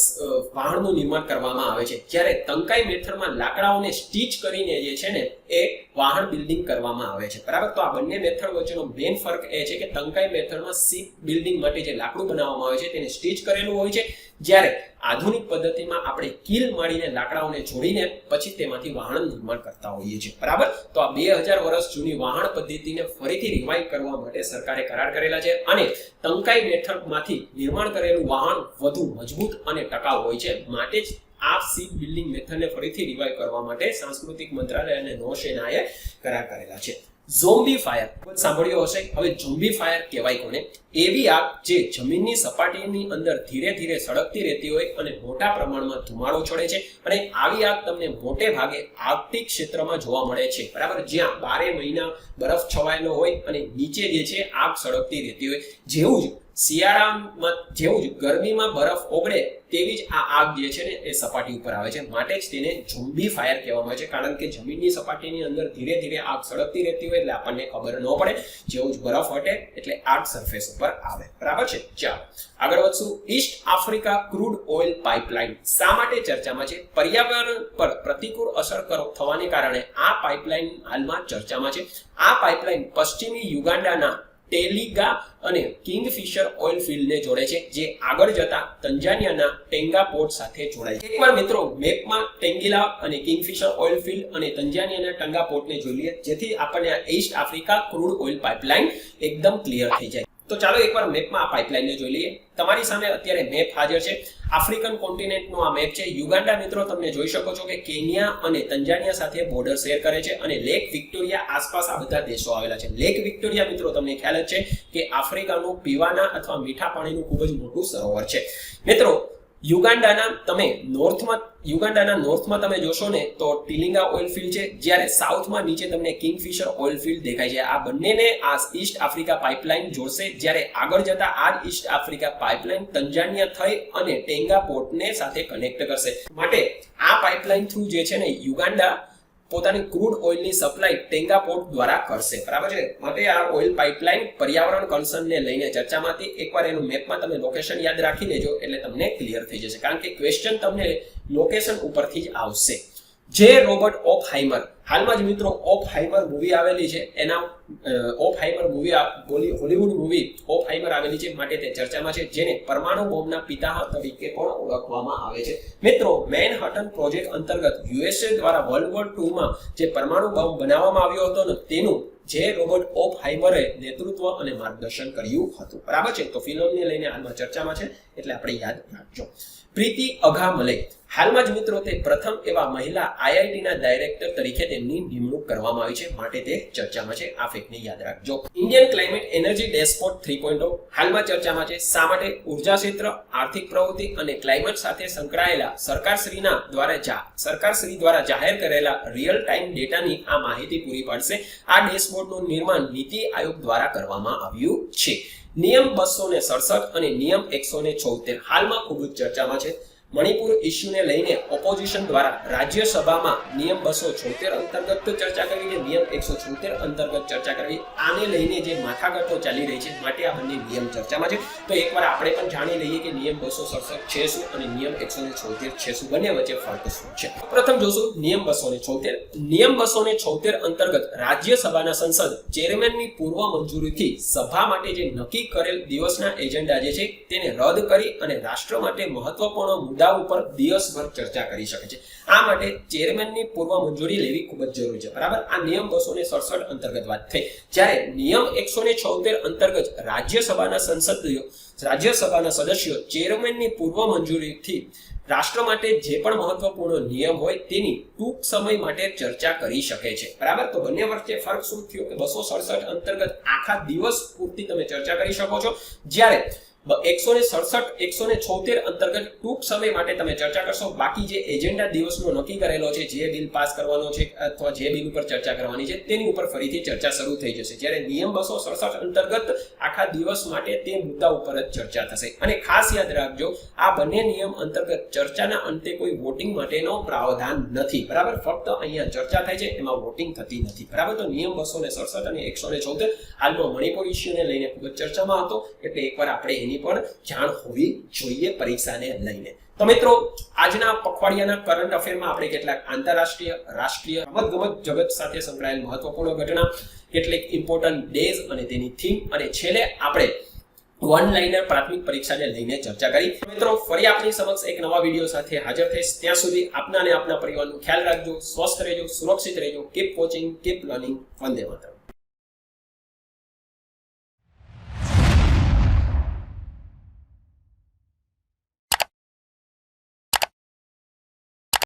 વાહનનું નિર્માણ કરવામાં આવે છે, જ્યારે ટંકાઈ મેથડમાં લાકડાઓને સ્ટીચ કરીને જે છે ને એ વાહન બિલ્ડિંગ કરવામાં આવે છે. બરાબર. તો આ બંને મેથડ વચ્ચેનો મેઇન ફરક એ છે કે ટંકાઈ મેથડમાં શિપ બિલ્ડિંગ માટે જે લાકડું બનાવવામાં આવે છે તેને સ્ટીચ કરેલું હોય છે, જ્યારે આધુનિક પદ્ધતિમાં આપણે કીલ મારીને લાકડાઓને જોડીને પછી તેમાંથી વાહન નિર્માણ કરતા હોઈએ છીએ. બરાબર. તો આ 2000 વર્ષ જૂની વાહન પદ્ધતિને ફરીથી રિવાઇવ કરવા માટે સરકારે કરાર કરેલા છે અને ટંકાઈ મેથડમાંથી નિર્માણ કરેલું વાહન વધુ મજબૂત અને ટકાઉ હોય છે, માટે જ આ શિપ બિલ્ડિંગ મેથડને ફરીથી રિવાઇવ કરવા માટે સાંસ્કૃતિક મંત્રાલય અને નૌસેનાએ કરાર કરેલા છે. ઝોમ્બી ફાયર સાંભળ્યો હશે. હવે ઝોમ્બી ફાયર કહેવાય કોને? એવી આગ જે જમીનની સપાટીની અંદર ધીરે ધીરે સળગતી રહેતી હોય અને મોટા પ્રમાણમાં ધુમાડો છોડે છે. અને આવી આગ તમને મોટે ભાગે આર્કટિક ક્ષેત્રમાં જોવા મળે છે. બરાબર. જ્યાં 12 મહિના બરફ છવાયેલો હોય અને નીચે જે છે આગ સળગતી રહેતી હોય. જેવું જ ગરમીમાં બરફ ઓગળે તેવી જ આ આગ જે છે ને એ સપાટી ઉપર આવે છે, માટે જ તેને ઝોમ્બી ફાયર કહેવામાં આવે છે. કારણ કે જમીનની સપાટીની અંદર ધીરે ધીરે આગ સળગતી રહેતી હોય એટલે આપણને ખબર ન પડે. જેવું જ બરફ હટે એટલે આગ સરફેસ ઉપર આવે. બરાબર છે. ચાલો આગળ વધશું. East Africa crude oil pipeline શા માટે ચર્ચામાં છે? પર્યાવરણ પર પ્રતિકૂળ અસર થવાને કારણે આ પાઇપલાઇન હાલમાં ચર્ચામાં છે. આ પાઇપલાઇન પશ્ચિમી યુગાન્ડાના ટેલિગા અને કિંગફિશર ઓઇલ ફિલ્ડને જોડે છે, જે આગળ જતા તંજાનિયાના ટેંગા પોર્ટ સાથે જોડાય છે. એકવાર મિત્રો મેપમાં ટેંગીલા અને કિંગફિશર ઓઇલ ફિલ્ડ અને તંજાનિયાના ટેંગા પોર્ટને જોઈ લઈએ, જેથી આપણને આ East Africa crude oil pipeline એકદમ ક્લિયર થઈ જાય. તો ચાલો એકવાર મેપમાં આ પાઇપલાઇનને જોઈ લઈએ. તમારી સામે અત્યારે મેપ હાજર છે. આફ્રિકન કોન્ટિનેન્ટનો આ મેપ છે. યુગાન્ડા મિત્રો તમે જોઈ શકો છો કે કેન્યા અને તંજાનિયા સાથે બોર્ડર શેર કરે છે અને લેક વિક્ટોરિયા આસપાસ આ બધા દેશો આવેલા છે. લેક વિક્ટોરિયા મિત્રો તમને ખ્યાલ જ છે કે આફ્રિકાનું પીવાના અથવા મીઠા પાણીનું ખૂબ જ મોટું સરોવર છે. મિત્રો યુગાન્ડાના નોર્થમાં તમે જોશો ને તો ટિલિંગા ઓઇલ ફિલ્ડ છે, જ્યારે સાઉથમાં નીચે તમને કિંગફિશર ઓઇલ ફિલ્ડ દેખાય છે. આ બંનેને આ ઈસ્ટ આફ્રિકા પાઇપલાઇન જોડશે, જ્યારે આગળ જતા આ ઈસ્ટ આફ્રિકા પાઇપલાઇન તંજાનિયા થઈ અને ટેંગા પોર્ટને સાથે કનેક્ટ કરશે. માટે આ પાઇપલાઇન થ્રુ જે છે ને યુગાન્ડા પોતાની ક્રૂડ ઓઇલની સપ્લાય ટેંગા પોર્ટ દ્વારા કરશે. બરાબર છે. માટે આ ઓઇલ પાઇપલાઇન પર્યાવરણ કન્સર્નને લઈને ચર્ચામાંથી એકવાર એનું મેપમાં તમે લોકેશન યાદ રાખી લેજો એટલે તમને ક્લિયર થઈ જશે, કારણ કે ક્વેશ્ચન તમને લોકેશન ઉપરથી જ આવશે. જે રોબર્ટ ઓપહાઇમર, હાલમાં જ મિત્રો ઓપહાઇમર મૂવી આવેલી છે, એના ઓપહાઇમર મૂવી હોલીવુડ મૂવી ઓપહાઇમર આવેલી છે, માટે તે ચર્ચામાં છે, જેને પરમાણુ બોમ્બના પિતા તરીકે પણ ઓળખવામાં આવે છે. મિત્રો મેનહટન પ્રોજેક્ટ અંતર્ગત યુએસએ દ્વારા વર્લ્ડ વોર 2 માં જે પરમાણુ બોમ્બ બનાવવામાં આવ્યો હતો ને તેનું જે રોબર્ટ ઓપહાઇમરે નેતૃત્વ અને માર્ગદર્શન કર્યું હતું. બરાબર છે. તો ફિલ્મને લઈને હાલમાં ચર્ચામાં છે એટલે આપણે યાદ રાખજો. પ્રીતિ અઘામલે, હાલમાં જ મિત્રો તે પ્રથમ એવા મહિલા આઈઆઈટીના ડાયરેક્ટર તરીકે તેમની નિમણૂક કરવામાં આવી છે, માટે તે ચર્ચામાં છે. આ ફેક્ટને યાદ રાખજો. ઇન્ડિયન ક્લાઇમેટ એનર્જી ડેશબોર્ડ 3.0 હાલમાં ચર્ચામાં છે. શા માટે? ઉર્જા ક્ષેત્ર, આર્થિક પ્રવૃત્તિ અને ક્લાઇમેટ સાથે સંકળાયેલા સરકારશ્રી દ્વારા જાહેર કરેલા રિયલ ટાઈમ ડેટાની આ માહિતી પૂરી પાડશે. આ ડેશબોર્ડનું નિર્માણ નીતિ આયોગ દ્વારા કરવામાં આવ્યું છે. નિયમ 267 અને નિયમ 176 હાલમાં ખૂબ જ ચર્ચામાં છે. મણિપુર ઇસ્યુને લઈને ઓપોઝિશન દ્વારા રાજ્યસભામાં નિયમ 276 અંતર્ગત ચર્ચા કરવી અને નિયમ 176 અંતર્ગત ચર્ચા કરવી, આને લઈને જે માથાકૂટો ચાલી રહી છે, માટે આ બંને નિયમ ચર્ચામાં છે. તો એકવાર આપણે પણ જાણી લઈએ કે નિયમ 267 છે શું અને નિયમ 176 છે શું, બંને વચ્ચે ફરક શું છે. પ્રથમ જોશું નિયમ 276. નિયમ 276 અંતર્ગત રાજ્યસભાના સંસદ ચેરમેનની પૂર્વ મંજૂરીથી સભા માટે જે નક્કી કરેલ દિવસના એજન્ડા જે છે તેને રદ કરી અને રાષ્ટ્ર માટે મહત્વપૂર્ણ મુદ્દા ઉપર દિવસભર ચર્ચા કરી શકે છે. આ માટે ચેરમેનની પૂર્વ મંજૂરી લેવી ખૂબ જ જરૂરી છે. બરાબર. આ નિયમ 267 અંતર્ગત વાત થઈ. જ્યારે નિયમ 176 અંતર્ગત રાજ્યસભાના સદસ્યો ચેરમેનની પૂર્વ મંજૂરીથી રાષ્ટ્ર માટે જે પણ મહત્વપૂર્ણ નિયમ હોય તેની ટૂંક સમય માટે ચર્ચા કરી શકે છે. બરાબર. તો બંને વચ્ચે ફરક શું થયો કે 267 અંતર્ગત આખા દિવસ પૂરતી તમે ચર્ચા કરી શકો છો, જ્યારે 176 અંતર્ગત ટૂંક સમય માટે તમે ચર્ચા કરશો. બાકી જે એજન્ડા દિવસનો નક્કી કરેલો છે, જે બિલ પાસ કરવાનો છે અથવા જે બિલ ઉપર ચર્ચા કરવાની છે તેની ઉપર ફરીથી ચર્ચા શરૂ થઈ જશે. જ્યારે નિયમ 267 અંતર્ગત આખા દિવસ માટે તે મુદ્દા ઉપર જ ચર્ચા થશે. અને ખાસ યાદ રાખજો, આ બંને નિયમ અંતર્ગત ચર્ચાના અંતે કોઈ વોટિંગ માટેનો પ્રાવધાન નથી. બરાબર. ફક્ત અહીંયા ચર્ચા થાય છે, એમાં વોટિંગ થતી નથી. બરાબર. તો નિયમ 267 અને 176 હાલમાં મણિપુર ઇસ્યુને લઈને ખૂબ જ ચર્ચામાં હતો, એટલે એકવાર આપણે એની પણ જાણ હોવી જોઈએ પરીક્ષાને લઈને. તો મિત્રો, આજના પખવાડિયાના કરંટ અફેરમાં આપણે કેટલાક આંતરરાષ્ટ્રીય, રાષ્ટ્રીય, રમતગમત જગત સાથે સંકળાયેલ મહત્વપૂર્ણ ઘટના, કેટલીક ઇમ્પોર્ટન્ટ ડેઝ અને તેની થીમ, અને છેલ્લે આપણે વન લાઇનર પ્રાથમિક પરીક્ષાને લઈને ચર્ચા કરી. મિત્રો, ફરી આપની સમક્ષ એક નવા વિડીયો સાથે હાજર થઈશ. ત્યાં સુધી આપના અને આપના પરિવારનો ખ્યાલ રાખજો. સ્વસ્થ રહેજો, સુરક્ષિત રહેજો. Keep watching, keep learning. વંદે માતરમ.